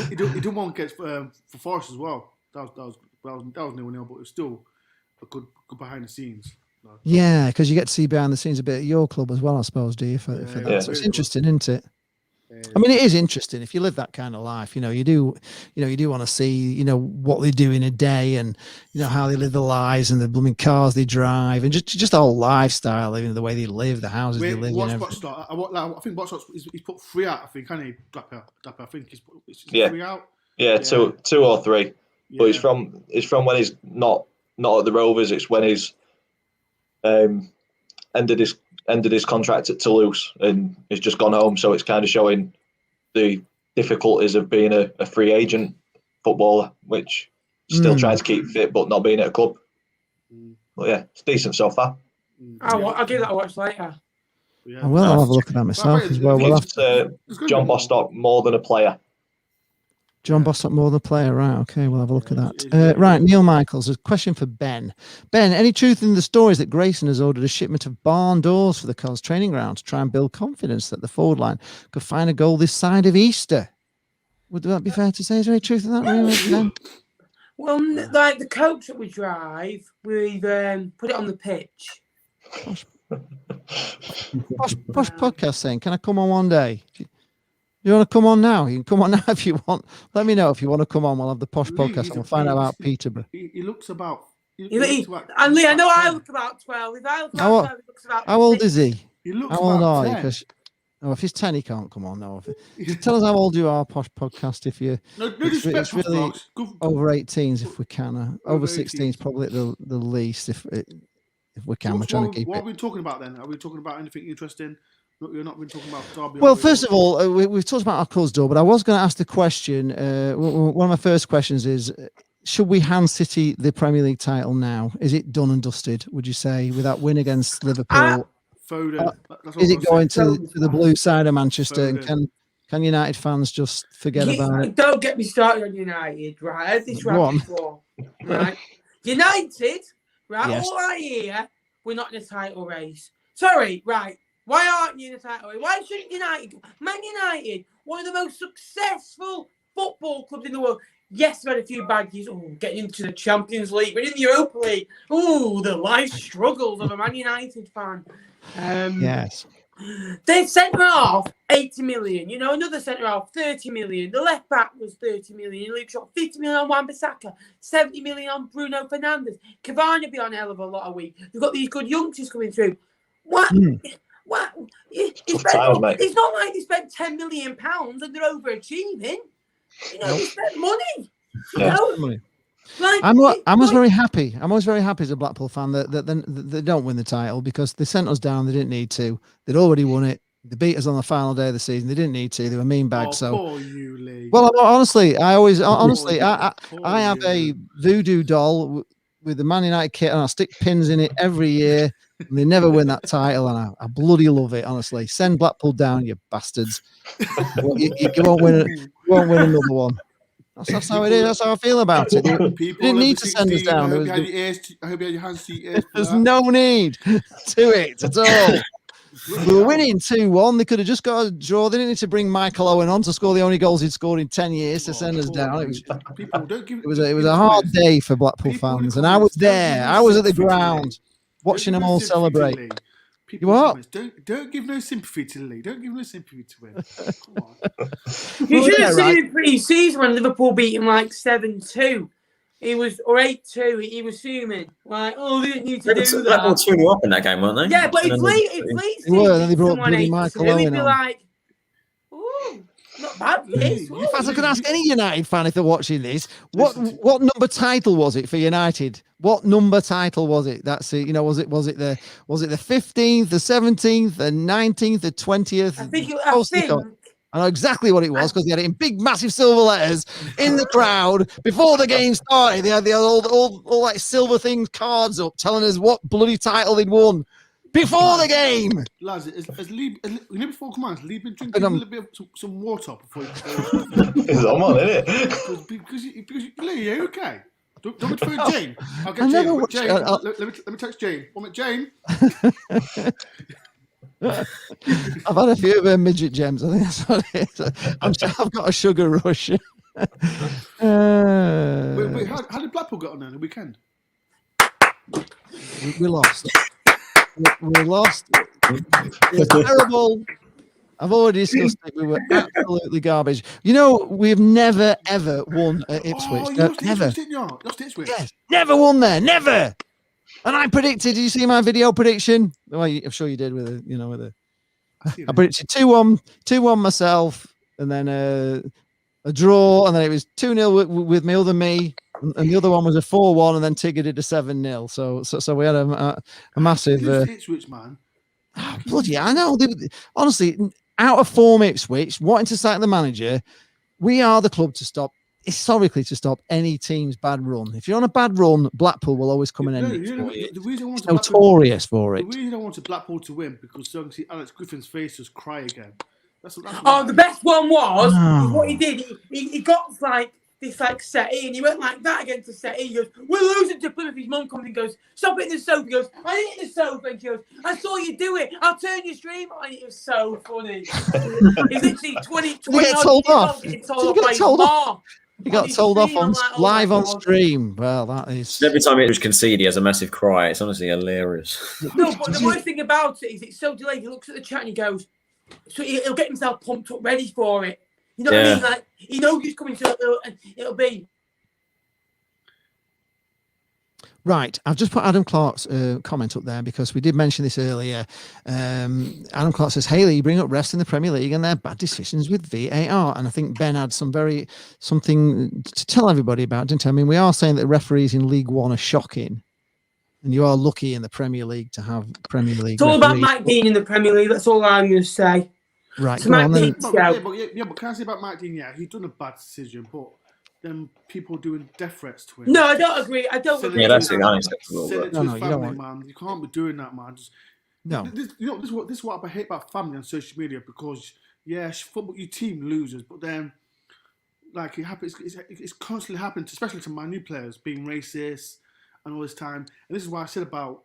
He did one against for Forest as well. That was 0-0, but it was still a good behind the scenes. Yeah, because you get to see behind the scenes a bit at your club as well, I suppose, do you? For that, so it's interesting, isn't it? I mean, it is interesting if you live that kind of life. You do want to see, what they do in a day, and how they live their lives, and the blooming cars they drive, and just the whole lifestyle, the way they live, the houses they live in. I think Boxstop he's put 3 out. I think, can he? Dapper. I think he's put 3 out. Yeah, 2 or 3. Yeah. But it's from when he's not at the Rovers. It's when he's ended his contract at Toulouse and he's just gone home. So it's kind of showing the difficulties of being a free agent footballer, which still trying to keep fit but not being at a club. But yeah, it's decent so far. I'll give that a watch later. Yeah. I'll have a look at that myself as well. John Bostock more than a player. John Bostock more than a player, right? Okay, we'll have a look at that. Right, Neil Michaels, a question for Ben. Ben, any truth in the stories that Grayson has ordered a shipment of barn doors for the Cos training ground to try and build confidence that the forward line could find a goal this side of Easter? Would that be fair to say? Is there any truth in that, really, Ben? Well, like the coach that we drive, we've put it on the pitch. Posh podcast saying, can I come on one day? You want to come on now? You can come on now if you want. Let me know if you want to come on. We'll have the Posh podcast and we'll find out about Peterborough. He looks about... And Lee, I know I look about 12. If I look about 12, he looks about 15. How old is he? He looks how old about are 10. you? If he's 10, he can't come on. No. Tell us how old you are, Posh podcast, if you... No disrespect, it's really over 18s if we can. Over 16s probably at the least if we can. We're trying to keep it. What are we talking about then? Are we talking about anything interesting? You're not been talking about Derby. Well, first of all, we've talked about our closed door, but I was going to ask the question. One of my first questions is: should we hand City the Premier League title now? Is it done and dusted? Would you say with that win against Liverpool? Foden. Is it going to the blue side of Manchester? Foden. And can United fans just forget about it? Don't get me started on United, right? I had this right before, right? United, right? Yes. All I hear, we're not in a title race. Sorry, right? Why aren't you in the title race? Why shouldn't United? Man United, one of the most successful football clubs in the world. Yes, we've had a few bad years. Oh, getting into the Champions League, but in the Europa League. Oh, the life struggles of a Man United fan. Yes. Their centre half, 80 million. Another centre half, 30 million. The left back was 30 million. Luke Shaw, 50 million on Wan-Bissaka, 70 million on Bruno Fernandes. Cavani will be on a hell of a lot of week. You've got these good youngsters coming through. What? It's not like they spent £10 million and they're overachieving. They spent money. Money. I'm always very happy. I'm always very happy as a Blackpool fan that they don't win the title because they sent us down. They didn't need to. They'd already won it. They beat us on the final day of the season. They didn't need to. They were mean bags. Poor you, Lee. Well, honestly, I have a voodoo doll with the Man United kit and I stick pins in it every year. And they never win that title, and I bloody love it. Honestly, send Blackpool down, you bastards. You won't win. You won't win another one. That's how it is. That's how I feel about it. They didn't need to send us down. I hope you had your hands to your ears. There's no need to it at all. We were winning 2-1. They could have just got a draw. They didn't need to bring Michael Owen on to score the only goals he'd scored in 10 years to send us down. It was a hard day for Blackpool fans, and I was there. I was at the ground watching them all celebrate. You what? Don't give no sympathy to Lee. Don't give no sympathy to him. Come on. You should have seen him pre-season when Liverpool beat him like 7-2. He was, or 8-2. He was fuming like, oh, they didn't need to do that. Blackpool 2-0 up in that game, weren't they? Yeah, but it's late. They were. Then they brought bloody Michael Owen He'd be on. like, oh, not bad. This. In fact, I could ask any United fan if they're watching this. What number title was it for United? What number title was it? That's it. You know, was it the 15th, the 17th, the 19th, the 20th? I know exactly what it was because they had it in big, massive silver letters in the crowd before the game started. They had all like silver things, cards up telling us what bloody title they'd won before the game. Lads, has Lee, before come on, has Lee been drinking a little bit of some water before you It's on, isn't it? Because Lee, are you okay? Don't want to phone Jane. I'll get Jane. Jane. Let me text Jane. Want Jane? I've had a few of her midget gems. I think that's what it is. I've got a sugar rush. Wait, how did Blackpool get on there the weekend? We lost. We lost. It was terrible. I've already discussed it. We were absolutely garbage. You know, we've never, ever won at Ipswich. Oh, you lost never. Ipswich, didn't you? You lost Ipswich. Yes, never won there. Never. And I predicted. Did you see my video prediction? Well, I'm sure you did with I predicted 2-1 myself, and then a draw, and then it was 2-0 with my other me, and the other one was a 4-1, and then Tigger did a 7-0. So we had a massive. Ipswich, man. Oh, bloody, I know. Honestly, out of form Ipswich, wanting to sack the manager, we are the club to stop. Historically, to stop any team's bad run. If you're on a bad run, Blackpool will always come and end it for you. It's notorious for it. The reason I wanted Blackpool to win because so I can see Alex Griffin's face just cry again. That's the best one was what he did. He got like this settee, and he went like that against the settee. He goes, "We're losing to Plymouth." His mum comes and goes, "Stop hitting the sofa." He goes, "I didn't hit the sofa." And she goes, "I saw you do it. I'll turn your stream on." It was so funny. He's literally 20 Did he get told off? Did he get told off? He got told off on live on stream. Well, that is. Every time it was conceded, he has a massive cry. It's honestly hilarious. No, but the worst thing about it is it's so delayed. He looks at the chat and he goes, so he'll get himself pumped up, ready for it. You know what I mean? Like he knows he's coming, so it'll be. Right, I've just put Adam Clark's comment up there because we did mention this earlier. Adam Clark says, Haley, you bring up refs in the Premier League and their bad decisions with VAR. And I think Ben had something to tell everybody about, didn't he? I mean, we are saying that the referees in League One are shocking. And you are lucky in the Premier League to have Premier League. It's all about Mike Dean in the Premier League. That's all I'm going to say. Right, so Mike Dean, but can I say about Mike Dean? Yeah, he's done a bad decision, but then people doing death threats to him. No, I don't agree. agree. Yeah, that's unacceptable. Send it to his family, man. You can't be doing that, man. This is what I hate about family on social media because football, your team loses, but then like it happens. It's constantly happened, especially to my new players being racist and all this time. And this is why I said about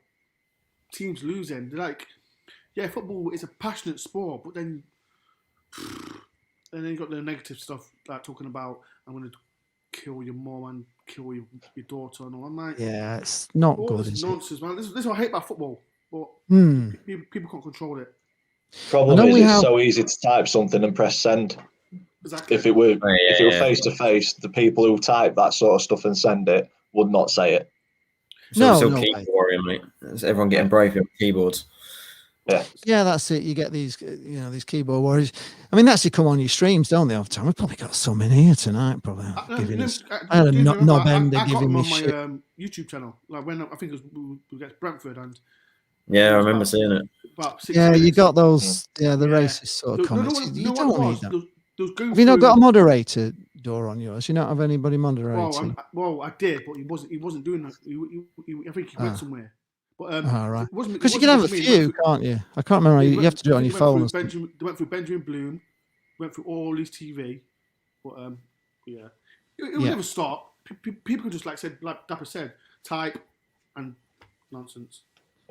teams losing. They're like, football is a passionate sport, but then you got the negative stuff like talking about I'm going to kill your mom and kill your daughter and all. I'm like, it's not good. This nonsense, man. This is what I hate about football, but people can't control it. Problem is, it's so easy to type something and press send. Exactly. If it were face to face, the people who type that sort of stuff and send it would not say it. So still keyboard warrior, mate. Is everyone getting brave with keyboards? Yeah, that's it. You get these, these keyboard warriors. I mean, that's it. Come on your streams, don't they? All the time. We've probably got some in here tonight. Probably. I had a knob ender giving me shit. My YouTube channel, like when I think it was against Brentford, and I remember seeing it. You got those. The racist sort of comments. You don't need that. Have you not got a moderator door on yours? You don't have anybody moderating? Well, I did, but he wasn't doing that. I think he went somewhere. But right. it wasn't Because you can have a me. few, can't you? I can't remember. You have to do it on your phone. They went through Benjamin Bloom, went through all his TV. But yeah, it will never stop. People just like Dapper said, type and nonsense.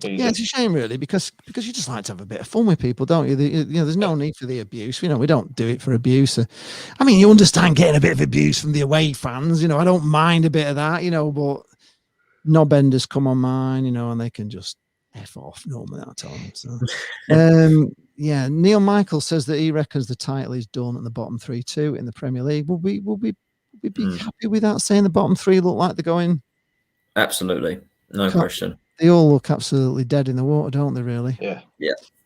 Yeah, it's a shame, really, because you just like to have a bit of fun with people, don't you? There's no need for the abuse. We don't do it for abuse. I mean, you understand getting a bit of abuse from the away fans. I don't mind a bit of that. But knob-enders come on mine. And they can just F off normally at times. So, yeah. Neil Michael says that he reckons the title is done at the bottom 3-2 in the Premier League. Will we be happy with that? Saying the bottom three look like they're going? Absolutely, no question. They all look absolutely dead in the water, don't they, really? Yeah.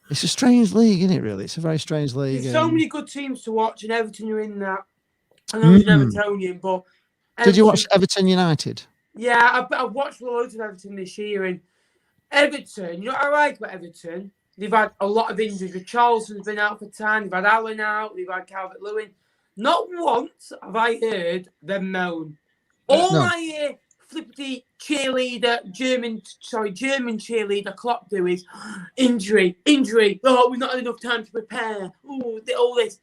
It's a strange league, isn't it, really? It's a very strange league. There's so many good teams to watch, and Everton are in that. I know he's an Evertonian, but... Did you watch Everton United? Yeah, I've watched loads of Everton this year, and Everton, what I like about Everton? They've had a lot of injuries. Charlton's been out for time. They've had Allen out. They've had Calvert-Lewin. Not once have I heard them moan. I hear flippity German cheerleader Klopp do is injury. Oh, we've not had enough time to prepare. Oh, all this.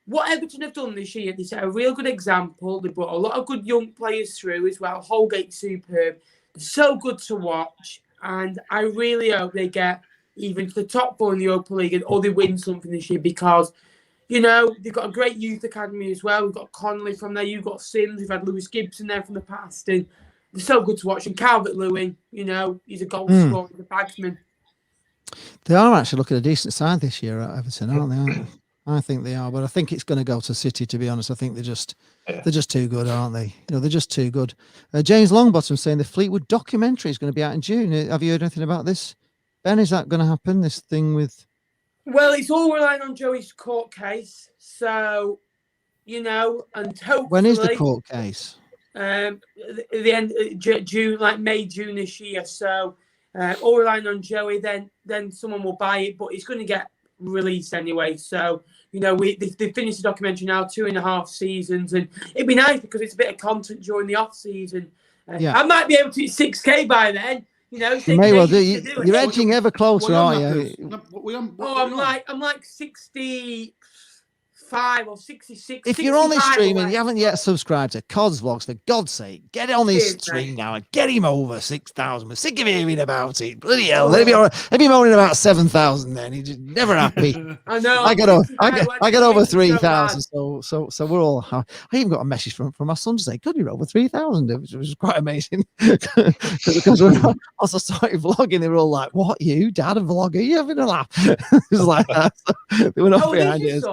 What Everton have done this year, they set a real good example. They brought a lot of good young players through as well. Holgate's superb. So good to watch. And I really hope they get even to the top four in the Europa League or they win something this year because, they've got a great youth academy as well. We've got Connolly from there. You've got Sims. We've had Lewis Gibson there from the past. And they're so good to watch. And Calvert-Lewin, he's a goal scorer, he's a bagsman. They are actually looking a decent side this year at Everton, aren't they? I think they are, but I think it's going to go to City, to be honest. I think they're just too good, aren't they? They're just too good. James Longbottom saying the Fleetwood documentary is going to be out in June. Have you heard anything about this? Ben, is that going to happen, this thing with... Well, it's all relying on Joey's court case. So, and hopefully... When is the court case? The end June, like May, June this year. So, all relying on Joey, then someone will buy it, but it's going to get released anyway. So, they finished the documentary now, 2.5 seasons, and it'd be nice because it's a bit of content during the off season. I might be able to hit 6K by then. You may well do. You're edging ever closer, aren't you? I'm like 65 or 66. If you're only streaming, you haven't yet subscribed to Cod's Vlogs, for God's sake, get it on this stream now and get him over 6,000. We're sick of hearing about it. Bloody hell. They'd be moaning about 7,000 then. He's just never happy. I know. I got over 3,000, so we're all happy. I even got a message from my son to say, God, you're over 3,000, which was quite amazing. Because when I also started vlogging, they were all like, what, you, Dad, a vlogger? You having a laugh? It was like that. So they were not behind it.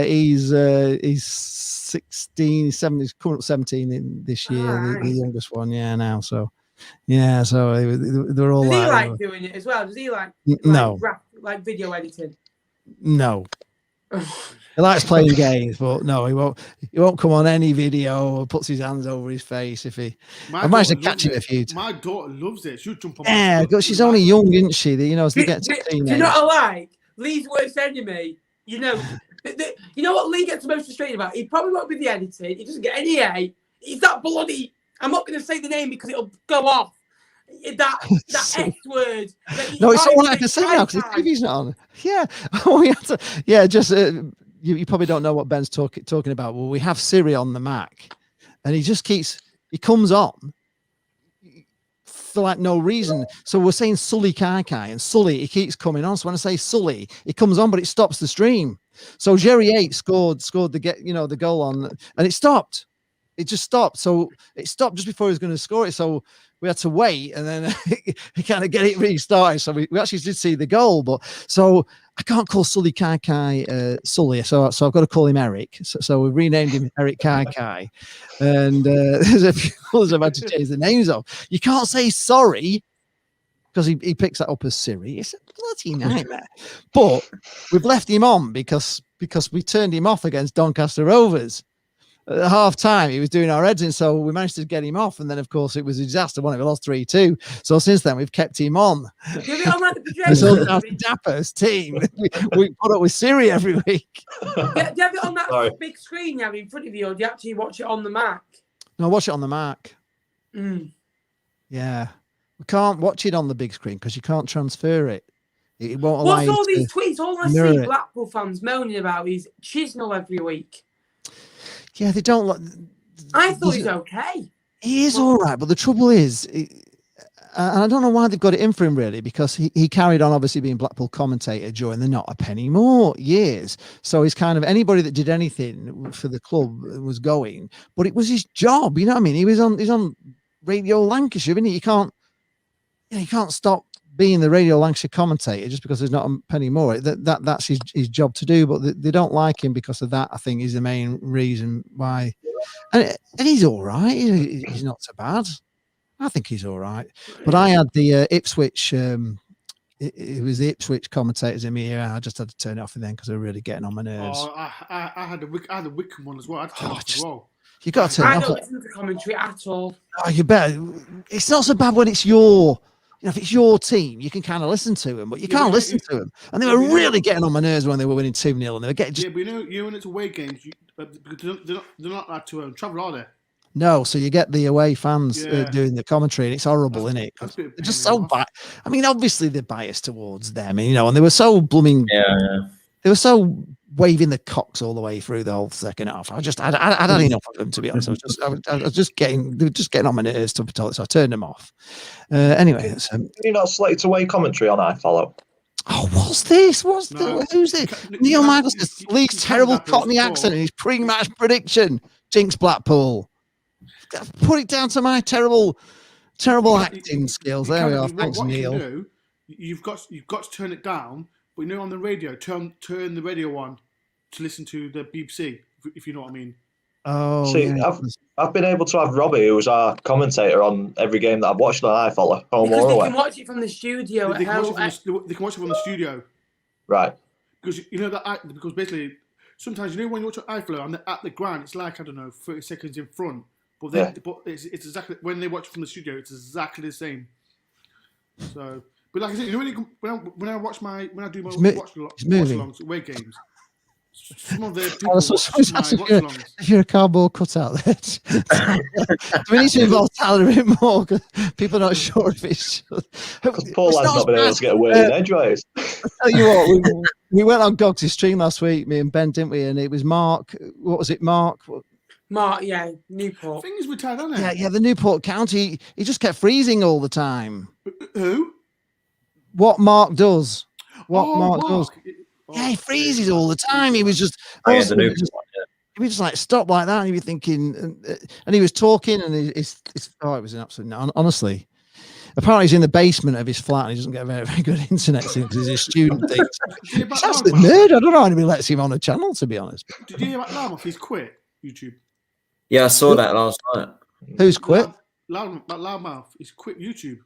He's 16, 17, he's coming up 17 in this year, the youngest one, now. So they're all Does like, he like doing it as well? Does he like no, rap, like video editing? No. He likes playing games, but no, he won't come on any video or puts his hands over his face if he. I managed to catch him a few times. My daughter loves it. She'll jump on. Yeah, but she's only young, isn't she? As they get to teenage. Do you know what I like? Lee's worst enemy. You know what Lee gets most frustrated about? He probably won't be the editing. He doesn't get any A. He's that bloody. I'm not going to say the name because it'll go off. That S word. No, it's all I can say now because the TV's not on. Yeah. You probably don't know what Ben's talking about. Well, we have Siri on the Mac, and he comes on for like no reason. So we're saying Sully Kai, and Sully, he keeps coming on. So when I say Sully, it comes on, but it stops the stream. So Jerry 8 scored the goal on, and it stopped. It just stopped. So it stopped just before he was going to score it. So we had to wait, and then he kind of get it restarted. So we actually did see the goal, but so I can't call Sully Kai Sully. So I've got to call him Eric. So we've renamed him Eric Kai. And there's a few others I've had to change the names of. You can't say sorry because he picks that up as Siri. It's a bloody nightmare. But we've left him on because we turned him off against Doncaster Rovers. At half time, he was doing our editing, so we managed to get him off. And then, of course, it was a disaster when we lost 3-2. So since then, we've kept him on. So Dapper's team, we put up with Siri every week. Do you have it on that big screen you have in front of you, or do you actually watch it on the Mac? No, I watch it on the Mac. Mm. Yeah. We can't watch it on the big screen because you can't transfer it. It won't allow What's you all to these tweets? All I mirror see it. Blackpool fans moaning about is Chisnell every week. Yeah, they don't like. I thought he's okay. He is all right, but the trouble is, and I don't know why they've got it in for him really, because he carried on obviously being Blackpool commentator during the Not a Penny More years. So he's kind of anybody that did anything for the club was going, but it was his job. You know what I mean? He's on Radio Lancashire, isn't he? You can't stop being the Radio Lancashire commentator just because there's not a penny more. That's his job to do, but they don't like him because of that. I think is the main reason why. And he's all right. He's not so bad. I think he's all right. But I had the Ipswich. It was the Ipswich commentators in my ear. I just had to turn it off then because they were really getting on my nerves. Oh, I had the Wickham one as well. I had to turn it off as well. You got to turn it off. I don't listen to commentary at all. Oh, you better. It's not so bad when it's your. If it's your team, you can kind of listen to them, but you can't listen to them. And they were really getting on my nerves when they were winning 2-0, and they were getting just. Yeah, but when it's away games, because they're not allowed to travel, are they? No, so you get the away fans doing the commentary, and it's horrible, isn't it? They're just so bad. I mean, obviously they're biased towards them, and they were so blooming. Yeah. They were so waving the cocks all the way through the whole second half. I'd had enough of them, to be honest. I was just getting on my nerves to tell it, so I turned them off. Anyway, You're not slated to weigh commentary on iFollow. Oh, what's this? Who's this? Neil Michaels says Lee's terrible Cockney accent in his pre-match prediction. Jinx Blackpool. Put it down to my terrible acting skills. There we are. Thanks, Neil. You've got to turn it down, but on the radio, turn the radio on to listen to the BBC, if you know what I mean. Oh, see, yeah. I've been able to have Robbie, who was our commentator on every game that I've watched on iFollow, home or away. They can watch it from the studio. They can watch it from the studio. Right. Because because basically sometimes when you watch iFollow at the ground, it's like 30 seconds in front. But it's exactly when they watch from the studio, it's exactly the same. So, but like I said, when I watch when I do my watch-alongs away games, some of the people watch my watch-alongs. If you're a cardboard cutout, there, we need to involve Tyler a bit more because people are not sure if it's. Because Paul has not been able to get a word in edgeways. I'll tell you what, we went on Gogs' stream last week, me and Ben, didn't we? And it was Mark. What was it, Mark? Mark, yeah, Newport. Thing is retired, isn't it? Yeah, the Newport County. He just kept freezing all the time. Who? What Mark does. Mark does. Oh, yeah, he freezes all the time. He was just. He was just like stop like that, and he'd be thinking, and he was talking, and it was an absolute. Honestly, apparently he's in the basement of his flat, and he doesn't get very, very good internet because he's a student. He's absolute nerd. I don't know how anybody lets him on a channel, to be honest. Did you hear about Loudmouth? He's quit YouTube. Yeah, I saw that last night. Who's quit? Loudmouth. He's quit YouTube.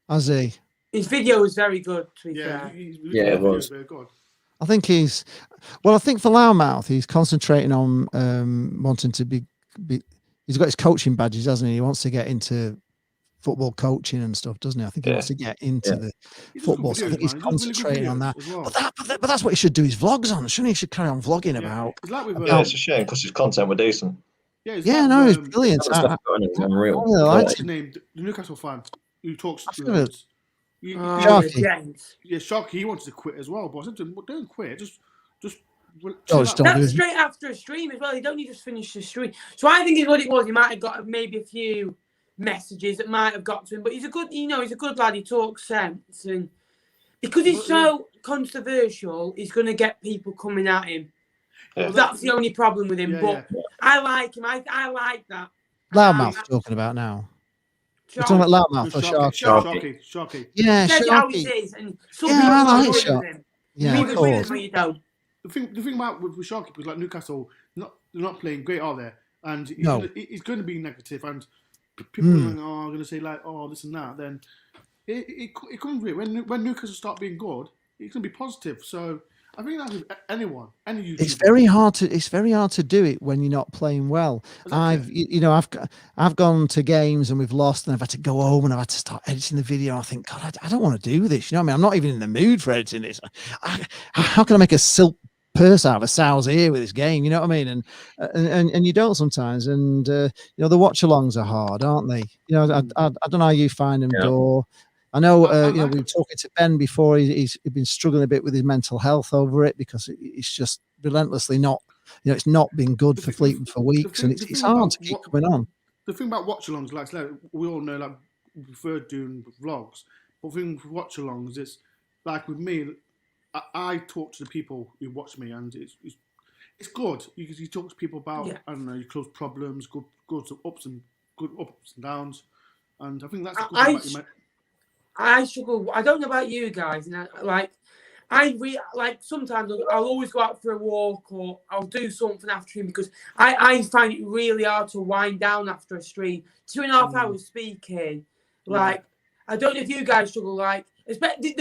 Has he? His video was very good. It was very good. I think I think for Loudmouth, he's concentrating on wanting to be. He's got his coaching badges, hasn't he? He wants to get into football coaching and stuff, doesn't he? I think he wants to get into the football. So I think he's concentrating on that. Well. But that's what he should do his vlogs on, shouldn't he? He should carry on vlogging about. It's a shame because his content were decent. Yeah, no, it's brilliant. It's unreal. What's his name? The Newcastle fan who talks. Sharky. Yeah, Sharky. He wanted to quit as well, but I said to him, well, "Don't quit. Just." That's straight after a stream as well. You don't need to just finish the stream. So I think what it was. He might have got maybe a few messages that might have got to him, but he's a good, he's a good lad. He talks sense, and because he's so controversial, he's going to get people coming at him. Yeah. That's the only problem with him. I like him. I like that. Loudmouth talking about now. We're talking about Loudmouth or Sharky. Yeah, Sharky. How he is, and some people I like Sharky. Yeah, of course. The thing about with Sharky, because like Newcastle, they're not playing great, are they? And he's going to be negative, and people are going to say like, oh, this and that. Then it comes with when Newcastle start being good, it's going to be positive. So I think that's with any YouTuber. It's very hard to do it when you're not playing well. Exactly. I've gone to games and we've lost, and I've had to go home and I've had to start editing the video. I think, God, I don't want to do this. You know what I mean? I'm not even in the mood for editing this. How can I make a silk purse out of a sow's ear with this game. You know what I mean? And you don't sometimes. And you know, the watch-alongs are hard, aren't they? You know, I don't know how you find them, Dor. I know, you know, we were talking to Ben before. He's been struggling a bit with his mental health over it because it's just relentlessly not. You know, it's not been good for Fleetwood for weeks, and it's hard to keep coming on. The thing about watch-alongs, like we all know, like we prefer doing vlogs, but the thing with watch-alongs, it's like with me, I talk to the people who watch me, and it's good because you talk to people about I don't know, your close problems, good ups and downs, and I think that's the good thing about I struggle. I don't know about you guys, and sometimes I'll always go out for a walk or I'll do something after stream because I find it really hard to wind down after a stream. 2.5 hours speaking, like I don't know if you guys struggle. Like, especially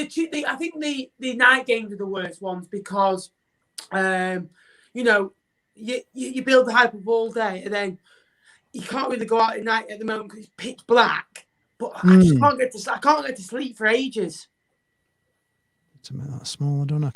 I think the night games are the worst ones because, you know, you build the hype up all day and then you can't really go out at night at the moment because it's pitch black. But I just can't get to sleep for ages. To make that smaller, don't I?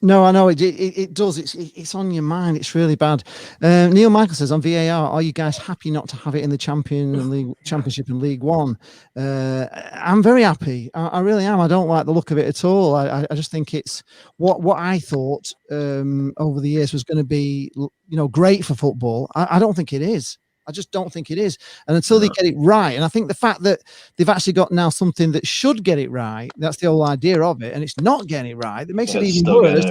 No, I know it does. It's on your mind. It's really bad. Neil Michael says on VAR, are you guys happy not to have it in the Championship and League One? I'm very happy. I really am. I don't like the look of it at all. I just think it's what I thought over the years was going to be, you know, great for football. I don't think it is. I just don't think it is. And until they get it right, and I think the fact that they've actually got now something that should get it right, that's the whole idea of it, and it's not getting it right, it makes it even worse.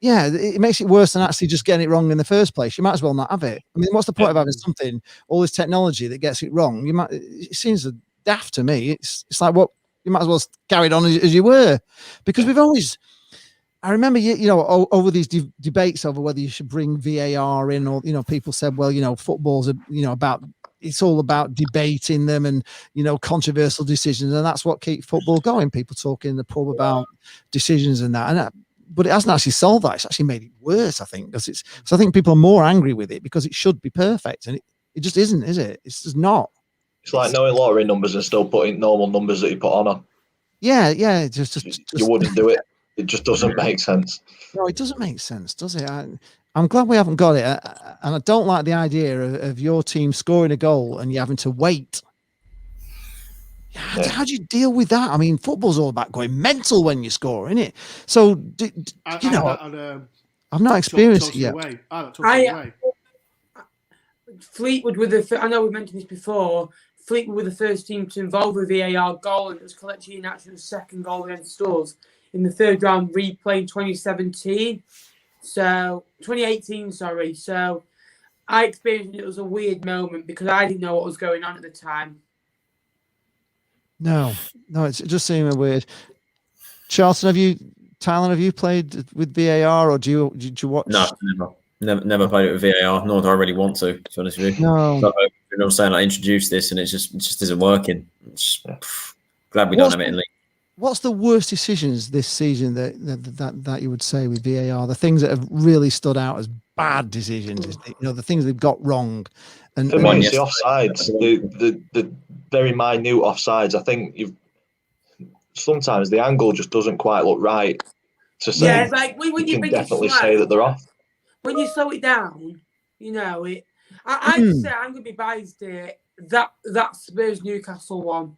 Yeah, it makes it worse than actually just getting it wrong in the first place. You might as well not have it. I mean, what's the point of having something, all this technology that gets it wrong? It seems daft to me. It's like, what, you might as well carry it on as you were, because we've always... I remember, you know, over these debates over whether you should bring VAR in, or, you know, people said, well, you know, football's, you know, it's all about debating them and, you know, controversial decisions. And that's what keeps football going. People talking in the pub about decisions and that. But it hasn't actually solved that. It's actually made it worse, I think, because so I think people are more angry with it because it should be perfect. And it just isn't, is it? It's just not. It's like knowing lottery numbers and still putting normal numbers that you put on. Yeah. Just you wouldn't do it. It just doesn't make sense. No, it doesn't make sense, does it? I'm glad we haven't got it. And I don't like the idea of your team scoring a goal and you having to wait. How do you deal with that? I mean, football's all about going mental when you score, isn't it? So, you know, I've not experienced it yet. Fleetwood I know we mentioned this before, Fleetwood were the first team to involve a VAR goal, and it was Kelechi Iheanacho's second goal against us in the third round replay in 2017. So 2018, sorry. So I experienced it was a weird moment because I didn't know what was going on at the time. No, it just seemed weird. Charlton, have you played with VAR, or did you watch? No, never played it with VAR, nor do I really want to be honest with you. No. So, you know what I'm saying? I introduced this and it just isn't working. Glad we don't have it in league. What's the worst decisions this season that you would say with VAR? The things that have really stood out as bad decisions, you know, the things they've got wrong. And for me, it's the offsides, the very minute offsides. I think sometimes the angle just doesn't quite look right to say. Yeah, like when you can definitely say that they're off. When you slow it down, you know it. I'd say I'm going to be biased here. That Spurs Newcastle one,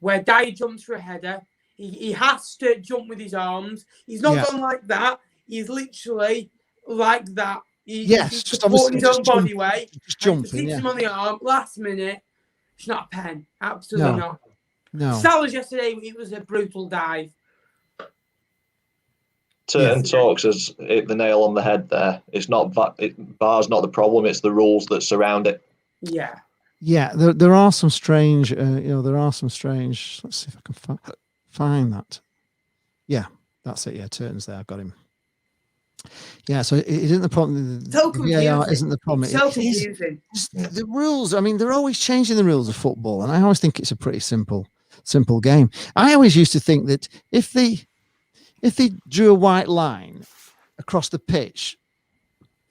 where Dyer jumps for a header. He has to jump with his arms. He's not gone like that. He's literally like that. He's just supporting his own body weight. Just jumping. Him on the arm. Last minute. It's not a pen. Absolutely not. No. Salah's yesterday, it was a brutal dive. And Talks has hit the nail on the head there. It's not VAR's not the problem. It's the rules that surround it. Yeah. Yeah. There are some strange. Let's see if I can find that. Yeah, that's it. Yeah, Turton's there. I've got him. Yeah, so it isn't the problem. So VAR isn't the problem. So confusing. The rules. I mean, they're always changing the rules of football, and I always think it's a pretty simple game. I always used to think that if they drew a white line across the pitch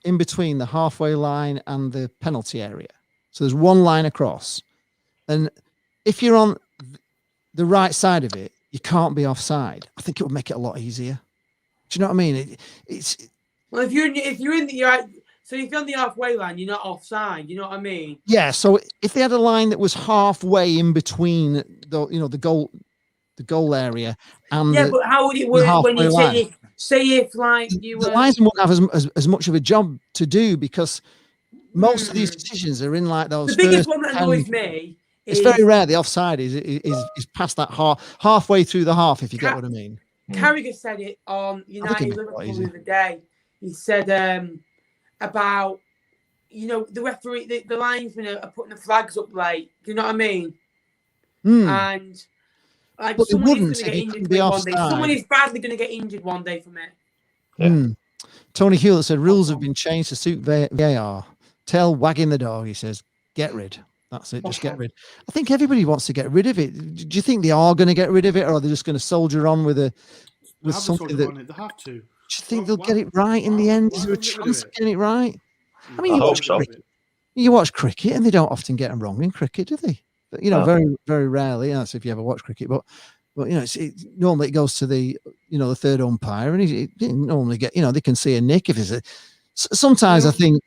in between the halfway line and the penalty area, so there's one line across, and if you're on the right side of it, you can't be offside. I think it would make it a lot easier. Do you know what I mean? It's well, if you're in the so if you're on the halfway line, you're not offside. You know what I mean? yeah. So if they had a line that was halfway in between the goal area and but how would it the work when you halfway say if like you the were linesman wouldn't have as much of a job to do because most of these decisions are in like those. The biggest first one that 10. annoys me It's is very rare the offside is past that halfway through the half, if you get what I mean. Carragher said it on United Liverpool the other day. He said about the referee, the linesmen are putting the flags up late. Do you know what I mean? And like but someone is going to get injured one day. offside. Someone is badly going to get injured one day from it. Yeah. Tony Hewlett said rules have been changed to suit VAR. Tail wagging the dog. He says, get rid. That's it. Just get rid. I think everybody wants to get rid of it. Do you think they are going to get rid of it, or are they just going to soldier on with something that? They have to. Do you think they'll get it right in the end? Is there a chance of getting it right? I mean, you watch cricket, and they don't often get them wrong in cricket, do they? But, very, very rarely. That's if you ever watch cricket. But normally it goes to the the third umpire, and he normally get they can see a nick if it's a. Sometimes I think.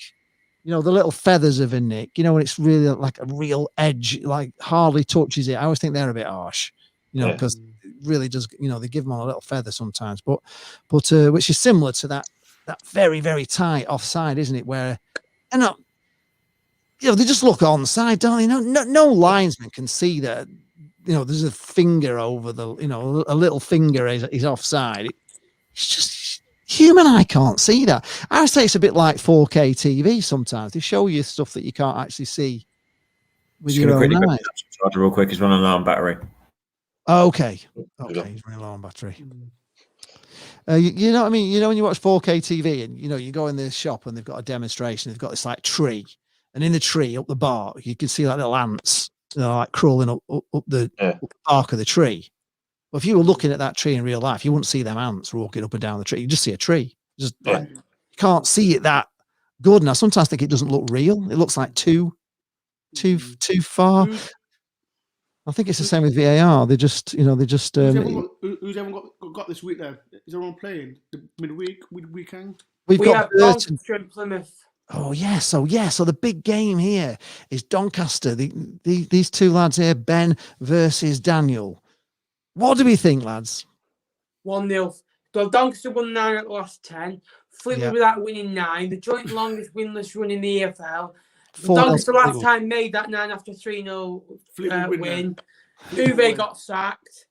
The little feathers of a nick, when it's really like a real edge, like hardly touches it. I always think they're a bit harsh, because it really does, they give them on a little feather sometimes, but which is similar to that very, very tight offside, isn't it? Where, they just look onside, don't they? No linesman can see that, there's a finger over the, a little finger is offside. It's just, human eye can't see that. I say it's a bit like 4K TV sometimes. They show you stuff that you can't actually see with your own eyes. Real quick, he's running low on battery. Okay, he's running low on battery. You know what I mean? When you watch 4K TV and, you go in the shop and they've got a demonstration, they've got this like tree, and in the tree up the bark, you can see like little ants, like crawling up the bark of the tree. Well, if you were looking at that tree in real life, you wouldn't see them ants walking up and down the tree. You just see a tree. You can't see it that good. And I sometimes think it doesn't look real. It looks like too far. I think it's the same with VAR. They just, Who's everyone got this week there? Is everyone playing the midweek, weekend? We have Doncaster and Plymouth. Oh yeah, so the big game here is Doncaster. These two lads here, Ben versus Daniel. What do we think, lads? 1-0. So Doncaster won 9 at the last 10. Fleetwood without winning 9. The joint longest winless run in the EFL. Doncaster last time made that 9 after 3-0 win. Uwe got sacked.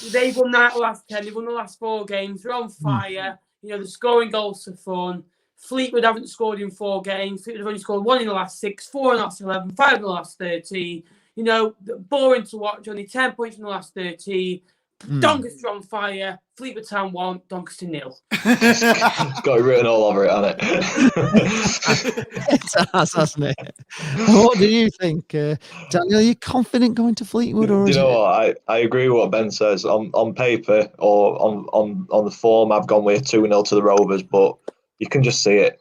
They've won 9 at the last 10. They've won the last 4 games. They're on fire. They're scoring goals for fun. Fleetwood haven't scored in 4 games. Fleetwood have only scored 1 in the last 6, 4 in the last 11, 5 in the last 13. Boring to watch. Only 10 points in the last 13. Doncaster on fire. Fleetwood Town 1, Doncaster 0. It's got it written all over it, hasn't it? It has, hasn't it? What do you think, Daniel? Are you confident going to Fleetwood? Or what? I agree with what Ben says. On paper or on the form, I've gone with 2-0 to the Rovers, but you can just see it.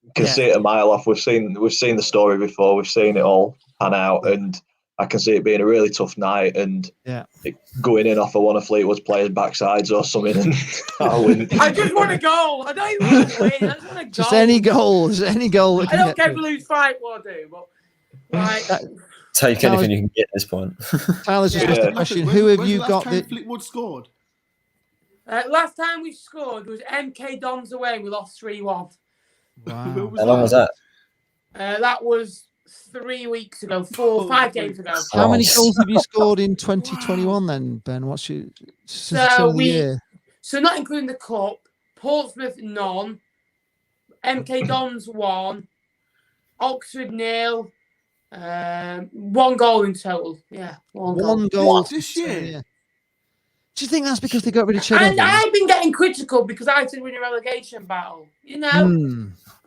You can see it a mile off. We've seen the story before. We've seen it all pan out, and I can see it being a really tough night and going in off of one of Fleetwood's players' backsides or something. And I just want a goal. I don't even want to win. I just want a goal. Just any goal. I don't care if we lose 5, what I do, but take anything you can get at this point. Tyler's just asked the question: who have you got that Fleetwood scored? Last time we scored was MK Dons away. We lost 3-1. Wow. How long was that? That was 3 weeks ago, 5 games ago. How many goals have you scored in 2021 then, Ben? What's your year? So not including the cup, Portsmouth none, MK Dons 1, Oxford 0, 1 goal in total. Yeah, one goal. What, this year? Yeah. Do you think that's because they got rid of Ched? And I've been getting critical because I said we're in a relegation battle.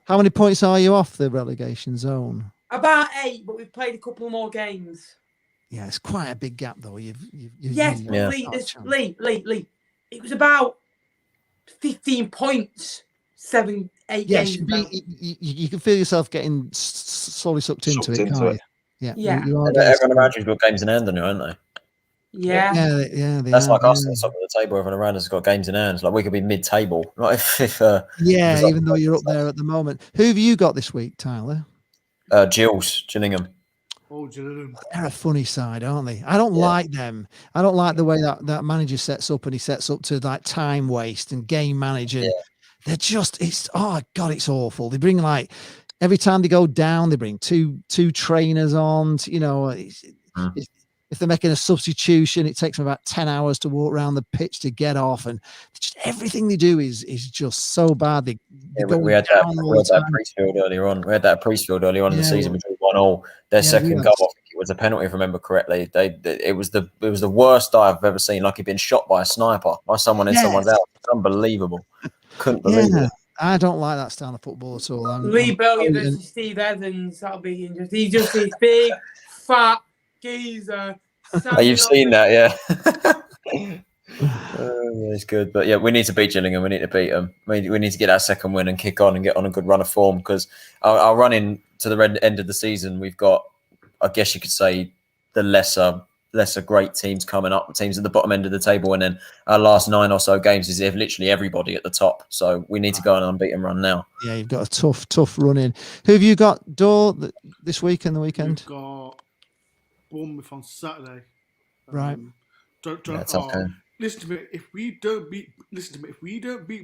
How many points are you off the relegation zone? About 8, but we've played a couple more games. Yeah, it's quite a big gap though. Lee. It was about 15 points, 7, 8 games. You can feel yourself getting slowly sucked into it, can't you? Yeah. Everyone around you's got games in hand, aren't they? Yeah. They That's are, like us yeah. at the top of the table. Everyone around us has got games in hand. Like we could be mid-table. Like if Yeah, like, even though you're up there at the moment. Who have you got this week, Tyler? Gillingham. Oh, Gillingham. They're a funny side, aren't they? I don't like them. I don't like the way that manager sets up, and he sets up to like time waste and game managing. They're just, it's awful. They bring like every time they go down, they bring two trainers on. If they're making a substitution, it takes them about 10 hours to walk around the pitch to get off, and just everything they do is just so bad. They we had that Priestfield earlier on. We had that Priestfield earlier on in the season. We drew 1-1. Their second goal, I think it was a penalty, if I remember correctly. It was the worst dive I've ever seen. Like he'd been shot by a sniper, by someone in someone's house. It's unbelievable. Couldn't believe it. I don't like that style of football at all. Lee Bowyer versus Steve Evans. That'll be interesting. He's just this big, fat geezer. You've seen that, yeah. It's good, but yeah, we need to beat Gillingham. We need to beat them. We need to get our second win and kick on and get on a good run of form, because our run in to the end of the season, we've got, I guess you could say, the lesser great teams coming up, teams at the bottom end of the table, and then our last 9 or so games is literally everybody at the top. So we need to go on an unbeaten run now. Yeah, you've got a tough run in. Who have you got, Dor, this week and the weekend? We've got Bournemouth on Saturday. Right. Listen to me. If we don't beat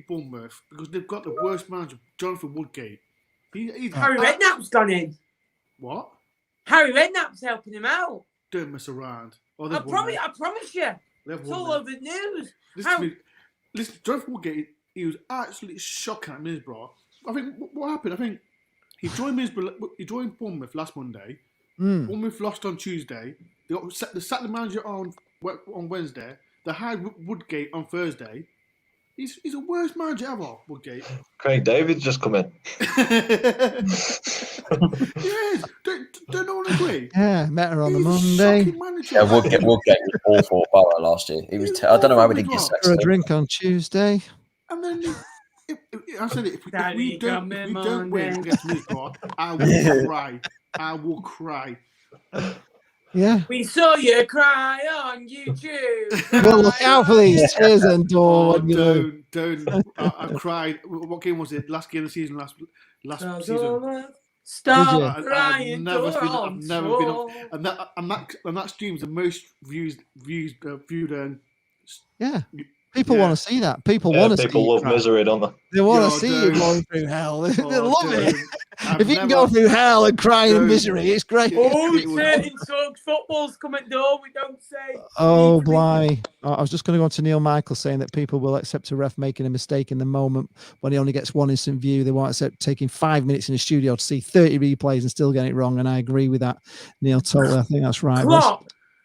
Bournemouth, because they've got the worst manager, Jonathan Woodgate. Harry Redknapp's gone in. What? Harry Redknapp's helping him out. Don't mess around. I promise you. It's all over the news. Listen, Jonathan Woodgate, he was absolutely shocking at Middlesbrough. I think what happened, I think he joined Bournemouth last Monday. Bournemouth lost on Tuesday. They sacked the manager on Wednesday. They hired Woodgate on Thursday. He's the worst manager ever, Woodgate. Craig David's just come in. Yes, don't all agree? Yeah, met her on the Monday. Yeah, Woodgate was awful at Borough last year. He was. I don't know how we didn't get sacked. For a drink on Tuesday. And then if we don't win against Middlesbrough, I will cry. I will cry. Yeah. We saw you cry on YouTube. Well, look out for these tears and Dor. Don't. I cried. What game was it? Last game of the season. Last season. Stop crying. I've never been on, and that stream's the most viewed. Yeah. People want to see that. People want to see. People love misery, don't they? They want to see you going through hell. They love it. If you can go through hell and cry in misery, it's great. Oh, certain talks football's coming door. We don't say. Oh, blimey. I was just going to go on to Neil Michael saying that people will accept a ref making a mistake in the moment when he only gets one instant view. They won't accept taking 5 minutes in the studio to see 30 replays and still getting it wrong. And I agree with that, Neil, totally. I think that's right.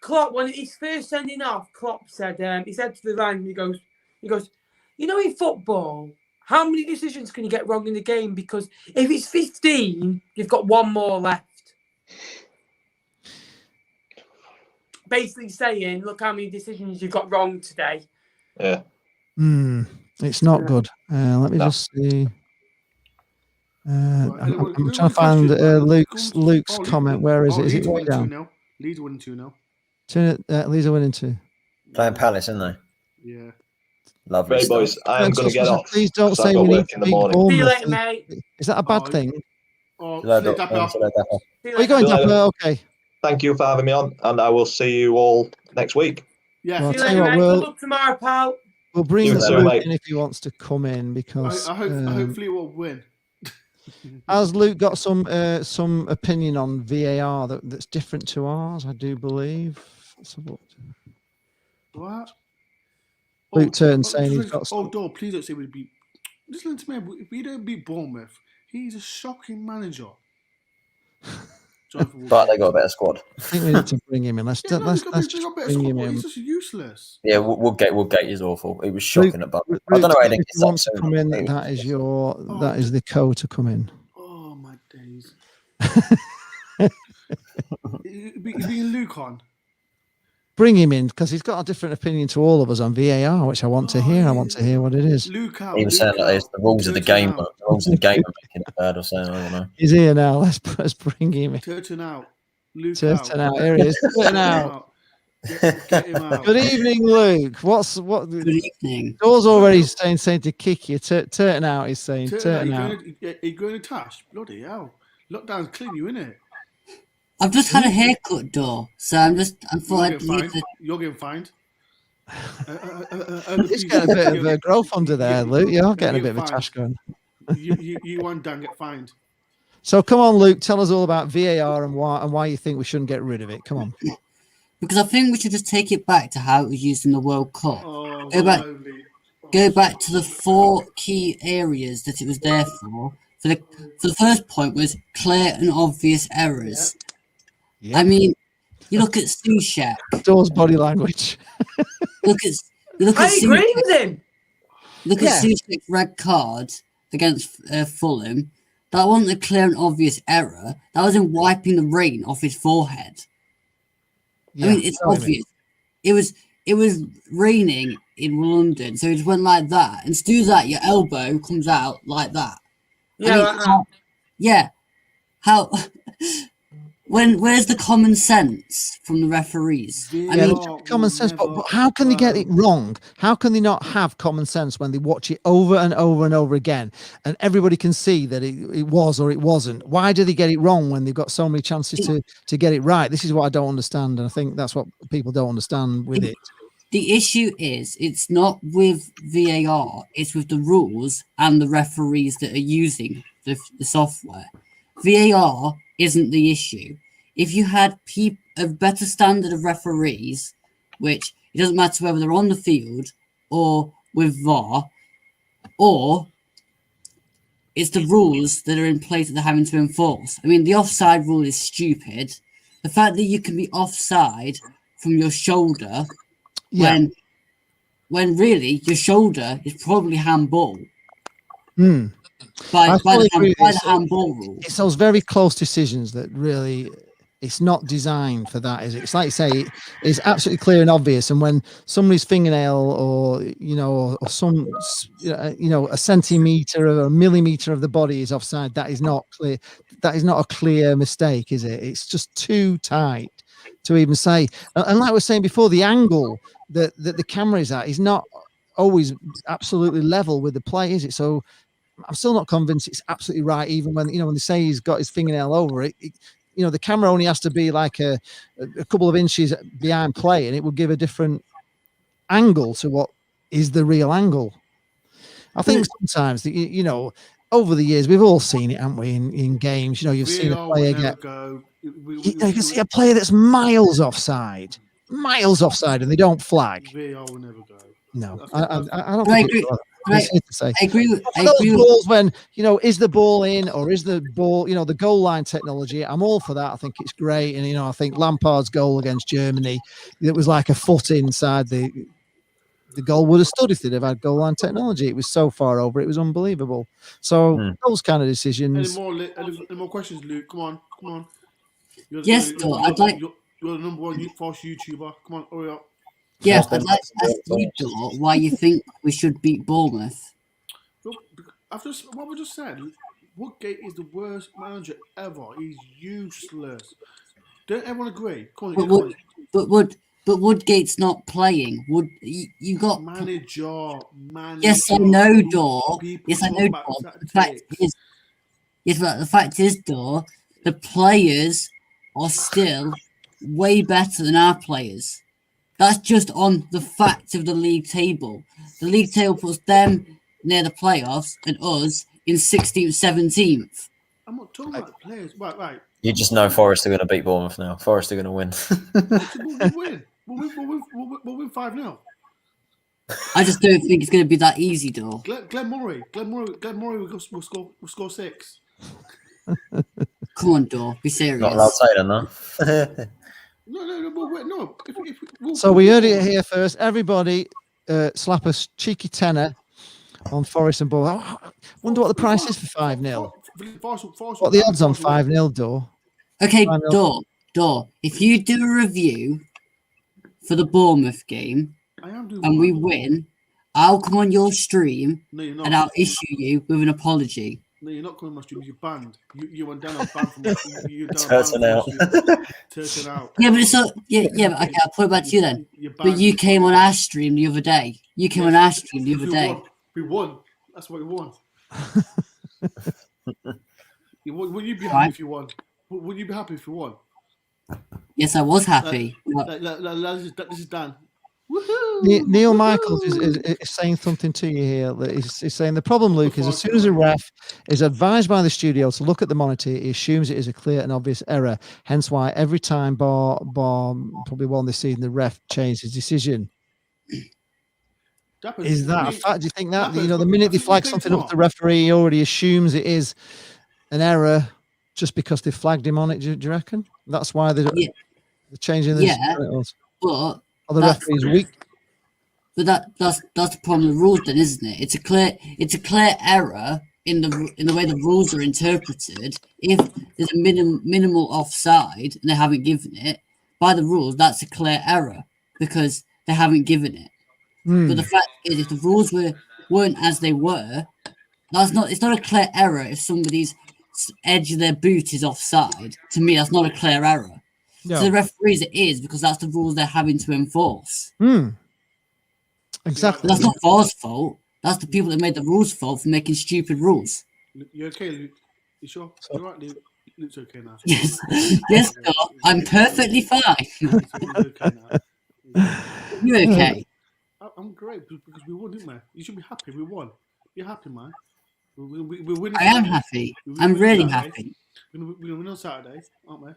Klopp, when he's first sending off, Klopp said, he said to the line, he goes, you know, in football, how many decisions can you get wrong in the game? Because if it's 15, you've got one more left. Basically saying, look how many decisions you've got wrong today. Yeah. It's not good. Let me just see. I'm trying to find Luke's comment. Where is it? Is it way down? Leeds winning 2-0. Leeds are winning 2. Playing Palace, isn't they? Yeah. Lovely. Right, boys, I am going to get off. Please don't say we need to beat Bournemouth. See you later, mate. Is that a bad thing? Oh, Are you going, Dapper? Okay. Thank you for having me on, and I will see you all next week. Yeah. Well, See you later, mate. Good luck tomorrow, pal. We'll bring Luke in if he wants to come in, because I hope Fleetwood will win. Has Luke got some opinion on VAR that's different to ours? I do believe. What? Luke Turton saying he's got some. Dor, please don't say we beat. Just listen to me. If we don't beat Bournemouth, he's a shocking manager. But they got a better squad. I think we need to bring him in. Let's just bring him in. He's just useless. Yeah, Woodgate is awful. It was shocking at Buck. I don't know how he didn't get to come in. That is the code to come in. Oh my days. Being Luke on. Bring him in, because he's got a different opinion to all of us on VAR, which I want to hear. I want to hear what it is. Luke out. He was saying that it's the rules of the game. The rules of the game are making it bad or something. I don't know. He's here now. Let's bring him in. Turton out. Luke Turton out. Here he is. Turton out. Get him out. Good evening, Luke. What? Good evening. Door's already saying to kick you. Turn out. He's saying turn out. Are you going to Tash? Bloody hell! Lockdown's clean you, innit? I've just had a haircut, Door, so I thought I'd leave the... You're getting fined. He's getting a bit of a growth under there, Luke. You're getting a bit of a tash going. You and Dan get fined. So come on, Luke. Tell us all about VAR and why you think we shouldn't get rid of it. Come on. Because I think we should just take it back to how it was used in the World Cup. Oh, Go back to the 4 key areas that it was there for. For the first point was clear and obvious errors. Yep. I mean, you look at Soucek. Door's body language. I agree with him. Look at Soucek's red card against Fulham. That wasn't a clear and obvious error. That was him wiping the rain off his forehead. Yeah, I mean, it's obvious. It was raining in London, so it just went like that. And to do that, your elbow comes out like that. Yeah, How? Where's the common sense from the referees? Common sense, but how can they get it wrong? How can they not have common sense when they watch it over and over and over again, and everybody can see that it was or it wasn't? Why do they get it wrong when they've got so many chances to get it right? This is what I don't understand, and I think that's what people don't understand with it. The issue is it's not with VAR, it's with the rules and the referees that are using the software. VAR isn't the issue. If you had a better standard of referees, which it doesn't matter whether they're on the field or with VAR, or it's the rules that are in place that they're having to enforce. I mean, the offside rule is stupid. The fact that you can be offside from your shoulder when really your shoulder is probably handball. By the handball rule. It's those very close decisions that really, it's not designed for that, is it? It's like you say, it's absolutely clear and obvious. And when somebody's fingernail or some, a centimetre or a millimetre of the body is offside, that is not clear. That is not a clear mistake, is it? It's just too tight to even say. And like we were saying before, the angle that the camera is at is not always absolutely level with the play, is it? So I'm still not convinced it's absolutely right, even when when they say he's got his fingernail over it. The camera only has to be like a couple of inches behind play, and it will give a different angle to what is the real angle. I think sometimes over the years we've all seen it, haven't we? In games, you've seen a player get. You can see a player that's miles offside, and they don't flag. VAR will never go. No, I don't think it's I agree with balls when is the ball in or is the ball the goal line technology. I'm all for that. I think it's great, and I think Lampard's goal against Germany, it was like a foot inside the goal would have stood if they'd have had goal line technology. It was so far over, it was unbelievable. So those kind of decisions. Any more questions, Luke? Come on. You're the number one fast YouTuber. Come on, hurry up. Yeah, I'd like to ask you, Dor, why you think we should beat Bournemouth. Look, after what we just said, Woodgate is the worst manager ever. He's useless. Don't everyone agree? Come on, but Woodgate's not playing. You got manager. Yes, I know, Dor. Yes, I know, Dor. The fact is, Dor, the players are still way better than our players. That's just on the fact of the league table. The league table puts them near the playoffs and us in 16th, 17th. I'm not talking about players. Right. You just know Forest are going to beat Bournemouth now. Forest are going to win. We'll win. We'll win 5-0. I just don't think it's going to be that easy, though. Glenn Murray will score 6. Come on, Dor. Be serious. Not allowed to say that, no. No. So we heard it here first. Everybody slap a cheeky tenner on Forest and Ball. I wonder what the price is for 5-0. What are the odds on 5-0, Dor? Okay, Dor. If you do a review for the Bournemouth game and we win, I'll come on your stream and I'll issue you with an apology. No, you're not coming to my stream. You're banned. You went down on ban from you down Turton out. Turton out. Yeah, but it's not. Yeah, but okay, I'll put it back to you then. You're But banned. you came on our stream the other day. You came on our stream the other day. We won. That's what we won. Would you be happy if you won? Would you be happy if you won? Yes, I was happy. This is Dan. Neil Michaels is saying something to you here. He's saying the problem, Luke, is as soon as a ref is advised by the studio to look at the monitor, he assumes it is a clear and obvious error. Hence why every time bar probably won this season, the ref changed his decision. Is that a fact? Do you think that the minute they flag something up to the referee, he already assumes it is an error just because they flagged him on it? Do you reckon that's why they're changing this? But the referee's weak. But that's the problem with the rules, then, isn't it? It's a clear error in the way the rules are interpreted. If there's a minimal offside and they haven't given it, by the rules, that's a clear error because they haven't given it. But the fact is, if the rules weren't as they were, it's not a clear error if somebody's edge of their boot is offside. To me, that's not a clear error. No. To the referees, it is because that's the rules they're having to enforce. Exactly. But that's not VAR's fault. That's the people that made the rules fault for making stupid rules. You okay, Luke? You sure? You're right, Luke. Luke's okay now. Yes, yes, Scott, I'm perfectly fine. Okay now. You're okay. I'm great because we won, didn't we? You should be happy. We won. You're happy, man. We win. I am happy. I'm really happy. We're going to win on Saturday, aren't we?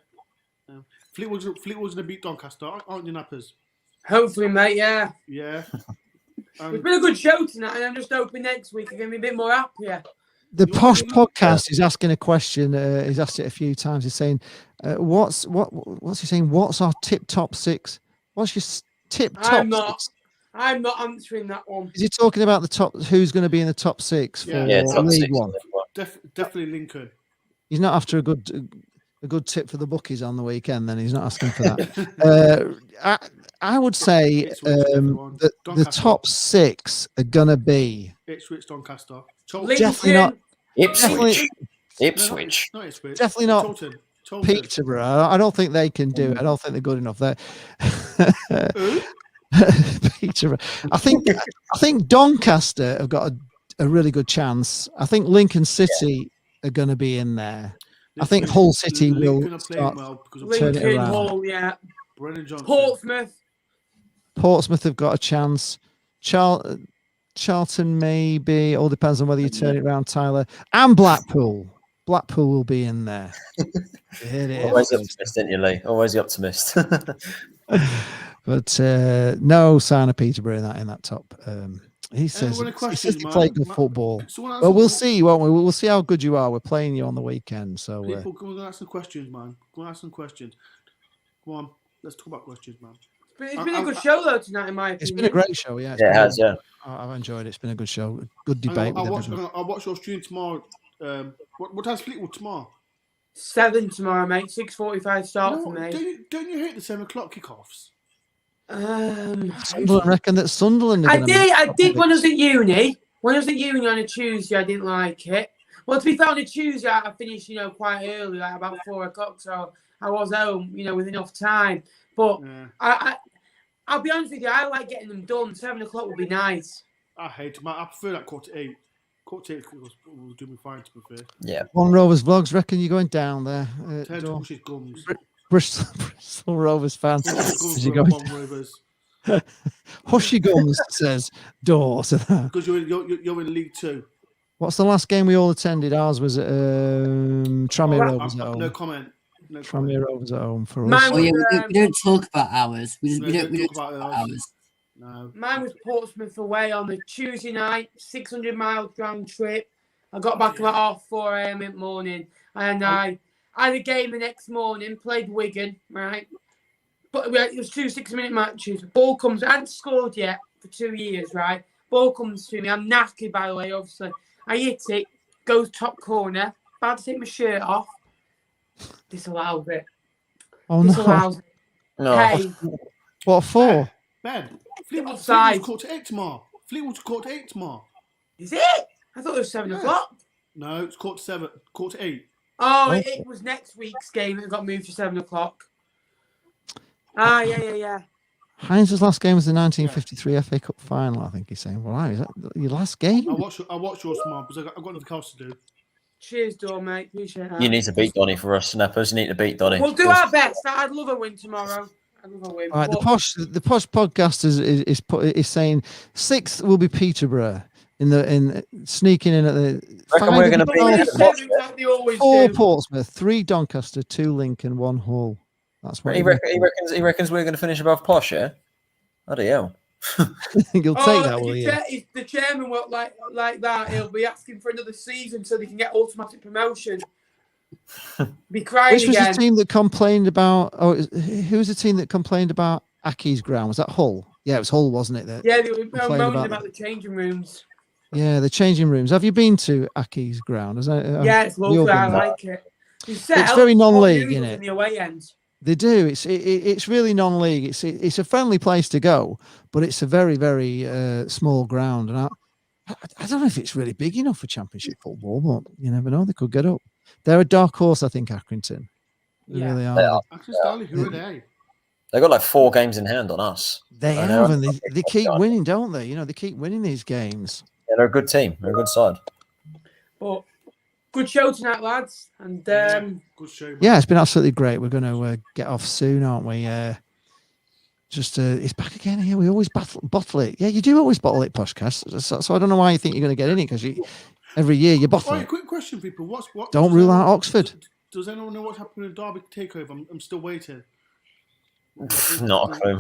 Fleetwood's going to beat Doncaster, aren't you, Nappers? Hopefully, mate, yeah. Yeah. It's been a good show tonight, and I'm just hoping next week I'm going to be a bit more happier. The Posh Podcast is asking a question. He's asked it a few times. He's saying, what's he saying? What's our top six? What's your top six? I'm not answering that one. Is he talking about the top? Who's going to be in the top six for top League six. One? Definitely Lincoln. He's not after a good tip for the bookies on the weekend. Then he's not asking for that. I would say that the top six are going to be Ipswich, Doncaster, definitely not Ipswich. No, Ipswich. Definitely not Charlton. Peterborough. I don't think they can do it. I don't think they're good enough there. Peterborough. I think Doncaster have got a really good chance. I think Lincoln City are going to be in there. I think Hull City will start turn it around. Hull, yeah. Portsmouth have got a chance. Charlton maybe. All depends on whether you turn it around, Tyler. And Blackpool. Blackpool will be in there. Always the optimist, aren't you, Lee? Always the optimist. But no sign of Peterborough in that top. He says he played good football. Well, we'll see, won't we? We'll see how good you are. We're playing you on the weekend. So people, go and ask some questions, man. Go and ask some questions. Go on, let's talk about questions, man. It's been a good show though tonight, in my opinion. It's been a great show, yeah. It has, yeah. I've enjoyed it. It's been a good show. Good debate. I'll watch your stream tomorrow. What time's Fleetwood tomorrow? 7 tomorrow, mate. 6:45 start for me. Don't you hate the 7 o'clock kickoffs? Sunderland reckon that Sunderland. I did when I was at uni. When I was at uni on a Tuesday, I didn't like it. Well, to be fair, on a Tuesday, I finished, quite early, like about 4 o'clock. So I was home, with enough time. But I'll be honest with you, I like getting them done. 7 o'clock would be nice. I hate it. I prefer that 8:15. 8:15 will do me fine, to be fair. Yeah. One Rovers vlogs. Reckon you're going down there? Bristol Rovers fans. Hush your gums, says Door. Because you're in League 2. What's the last game we all attended? Ours was at Tranmere Rovers at home. No comment. Tranmere Rovers at home for us. We don't talk about ours. We don't talk about ours. No. Mine was Portsmouth away on the Tuesday night, 600-mile round trip. I got back about 4 a.m. in the morning, and I had a game the next morning, played Wigan, right? But it was 2 6-minute matches. Ball comes, I hadn't scored yet for 2 years, right? Ball comes to me. I'm knackered, by the way, obviously. I hit it, goes top corner, about to take my shirt off. Disallowed it. Oh, Disallowed it. No. Hey. What for? Ben, Fleetwood's caught to 8 tomorrow. Fleetwood's caught to 8 tomorrow. Is it? I thought it was 7 o'clock. No, it's 7:15, 8:15. Oh, it was next week's game that got moved to 7 o'clock. Ah, yeah. Heinz's last game was the 1953 FA Cup final, I think he's saying. Wow, is that your last game? I watched yours tomorrow because I've got nothing else to do. Cheers, Dawn, mate. Appreciate that. You need to beat Donny for us, Snappers. You need to beat Donny. We'll do our best. I'd love a win tomorrow. I'd love a win. All right, the posh podcast is saying 6th will be Peterborough in sneaking in at the. Reckon we're going to beat 4 Portsmouth, 3 Doncaster, 2 Lincoln, 1 Hull. That's what he reckons we're going to finish above Posh, yeah? Bloody hell. You'll take that, will you? If the chairman won't like that, he'll be asking for another season so they can get automatic promotion. Be crying Which was again. the team that complained about? Who was the team that complained about Aki's ground? Was that Hull? Yeah, it was Hull, wasn't it? Yeah, they were moaning about the changing rooms. Yeah, the changing rooms. Have you been to Aki's ground? Yeah, it's lovely. I like it. It's very non-league, isn't it? In the away end. They do. It's really non-league. It's a friendly place to go, but it's a very, very small ground. And I don't know if it's really big enough for Championship football, but you never know. They could get up. They're a dark horse, I think, Accrington. They really are. Who are they? They've got like 4 games in hand on us. They have, and they keep winning, don't they? They keep winning these games. Yeah, they're a good team. They're a good side. But good show tonight, lads. And good show. Man. Yeah, it's been absolutely great. We're going to get off soon, aren't we? It's back again here. We always bottle it. Yeah, you do always bottle it, Poshcast. So I don't know why you think you're going to get in it, because every year you bottle it. Quick question, people. What? Don't rule out Oxford. Does anyone know what's happening in Derby takeover? I'm still waiting. Not a clue.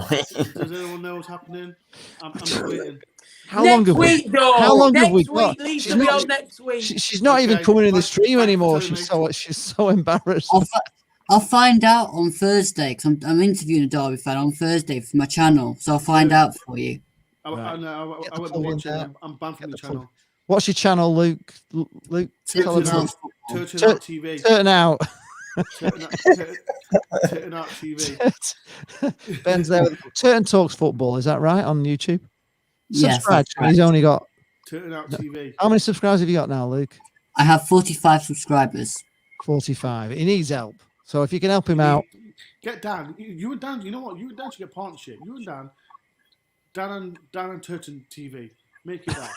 Does anyone know what's happening? I'm still waiting. How long have we got? Next week. She's not even coming in the stream anymore. She's so embarrassed. I'll find out on Thursday, because I'm interviewing a Derby fan on Thursday for my channel, so I'll find out for you. I won't be watching. I'm banned from the channel. What's your channel, Luke? Luke, Turn out TV. Turn out. Turn out TV. Ben's there with Turn Talks Football. Is that right on YouTube? Yes. Subscribe. He's only got. Turn out TV. How many subscribers have you got now, Luke? I have 45 subscribers. 45. He needs help. So if you can help him out, get Dan. You and Dan. You know what? You and Dan should get a partnership. You and Dan and Turton TV. Make it that.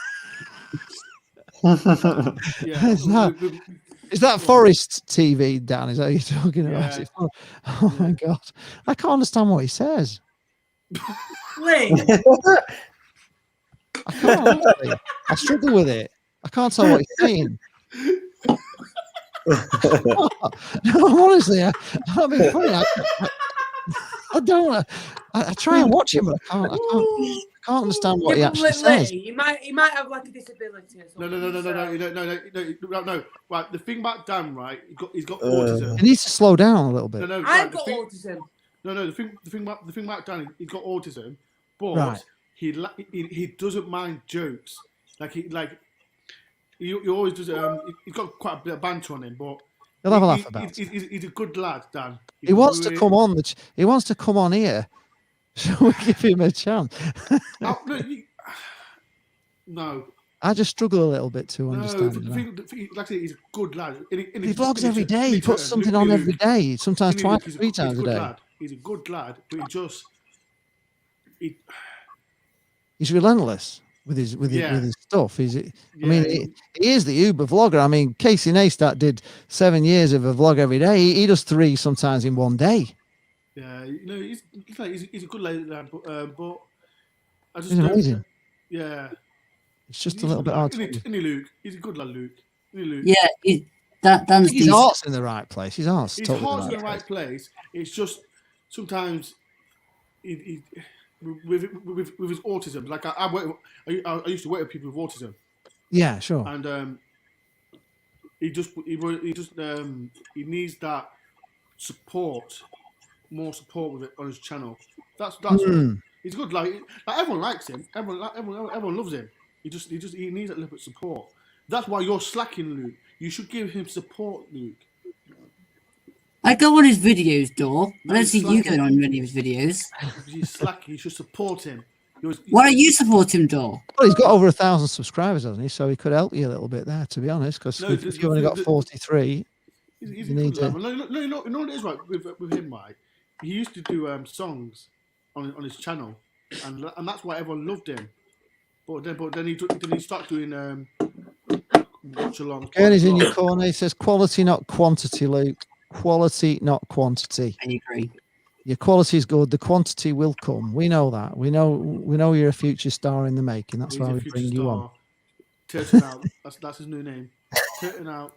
Is that Forest TV, Dan? Is that what you're talking about? Yeah. Oh my God. I can't understand what he says. Lee. I can't, honestly. I struggle with it. I can't tell what he's saying. No, honestly, I'm being funny. I don't. I try and watch him, but I can't understand what he actually says. He might have like a disability or something. No. Right, the thing about Dan, right? He's got autism. He needs to slow down a little bit. No, I've got autism. No. The thing about Dan, he's got autism, but right. he doesn't mind jokes. He always does. He's got quite a bit of banter on him, but he'll have a laugh about it. He's a good lad, Dan. He wants to come on. He wants to come on here. Shall we give him a chance? No. I just struggle a little bit to understand. Like I say, he's a good lad. He vlogs every day. He puts something on every day. Sometimes twice, 3 times a day. He's a good lad, but he's relentless with his stuff. He is the Uber vlogger. I mean, Casey Neistat did 7 years of a vlog every day. He does 3 sometimes in one day. Yeah, he's a good lad, but I just he's amazing. Yeah, it's just a little bit hard. Luke, he's a good lad, Luke. Yeah, Dan's his heart's in the right place. His heart's in the right place. It's just sometimes he with his autism. Like I used to work with people with autism. Yeah, sure. And he needs that support, more support with it on his channel. That's he's good. Like everyone likes him. Everyone loves him. He needs a little bit of support. That's why you're slacking, Luke. You should give him support, Luke. I go on his videos, Dor. I don't see you going on many of his videos. He's slacking. You should support him. Why don't you support him, Dor? Well, he's got over 1,000 subscribers, hasn't he? So he could help you a little bit there, to be honest. Because if you only got 43, he's you need to. No, you know what it is, right? With him, right? He used to do songs on his channel, and that's why everyone loved him. But then he started doing watch along. Gurney's in your corner. He says quality, not quantity, Luke. Quality, not quantity. I agree. Your quality is good. The quantity will come. We know that. We know you're a future star in the making. That's why we bring you on. Turton out. That's his new name. Turton out.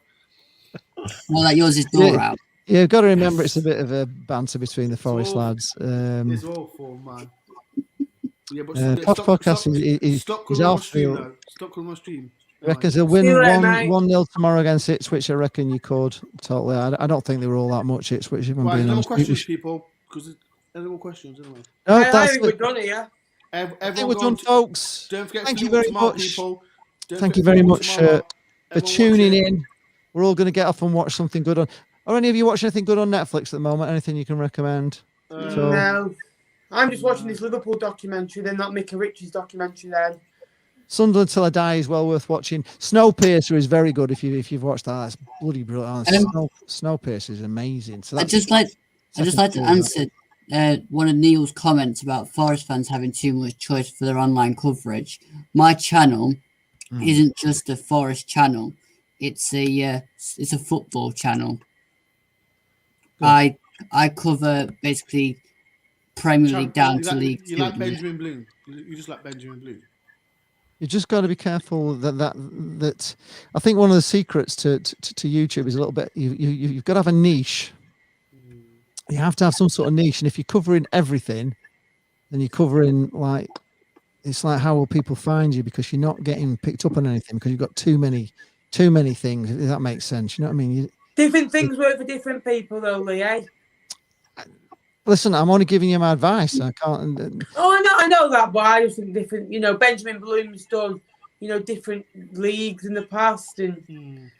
Well, like yours is Dor out. Yeah, you've got to remember it's a bit of a banter between the Forest lads. It's awful, man. Yeah, but podcast is off. Stop calling my stream. Reckons they'll win 1-0 tomorrow against Ipswich. I reckon you could totally. I don't think they were all that much Ipswich. Right, no more questions, people. Because there's no more questions, anyway. No, we're done here. I think we're done, folks. Don't forget. Thank you very much. People. Thank you very much for tuning in. We're all going to get off and watch something good on. Are any of you watching anything good on Netflix at the moment? Anything you can recommend? No. I'm just watching this Liverpool documentary, then that Micah Richards documentary then. Sunderland Till I Die is well worth watching. Snowpiercer is very good if you've watched that. That's bloody brilliant. Snowpiercer is amazing. So I'd just like to answer one of Neil's comments about Forest fans having too much choice for their online coverage. My channel isn't just a Forest channel. It's a football channel. Good. I cover basically Premier League down to League Two. You like Benjamin Bloom? You just like Benjamin Bloom? You just got to be careful that I think one of the secrets to YouTube is a little bit you've got to have a niche. You have to have some sort of niche, and if you're covering everything, then you're covering it's like how will people find you because you're not getting picked up on anything because you've got too many things. If that makes sense, you know what I mean? Different things work for different people, though, Lee. Eh? Listen, I'm only giving you my advice. I can't. I know that, but I just think different. You know, Benjamin Bloom's done, different leagues in the past, and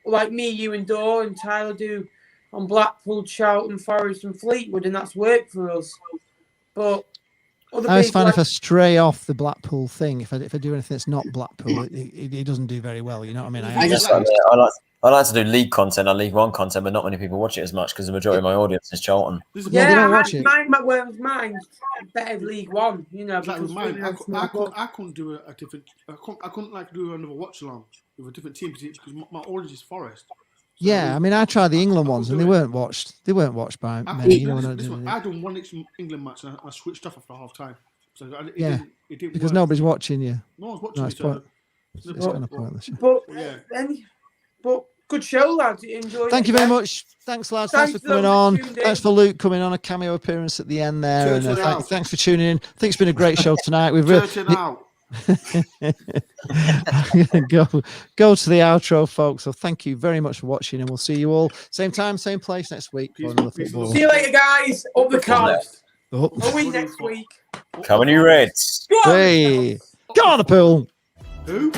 like me, you, and Dor and Tyler do on Blackpool, Charlton, Forest, and Fleetwood, and that's worked for us. But I always find if I stray off the Blackpool thing, if I do anything that's not Blackpool, it doesn't do very well. You know what I mean? I like to do league content and League One content, but not many people watch it as much because the majority of my audience is Charlton. Yeah, they don't watch it. Mine's better League One, Like with mine, I couldn't do a different. I couldn't do another watch along with a different team because my audience is Forest. So yeah, I mean, I tried the England ones and they weren't watched. They weren't watched by many. I done one England match and I switched off after half time. So it didn't because work. nobody's watching you. No one's watching you. It's kind of pointless. But good show, lads. Enjoy. Thank you very much. Thanks, lads. Thanks for coming on. Thanks for Luke coming on, a cameo appearance at the end there. And thanks for tuning in. I think it's been a great show tonight. We've out. go to the outro, folks. So thank you very much for watching, and we'll see you all same time, same place next week for another football. See you later, guys. Up the cards. Oh. A win next week. Come on, you Reds. Hey, go on, the pool. Who?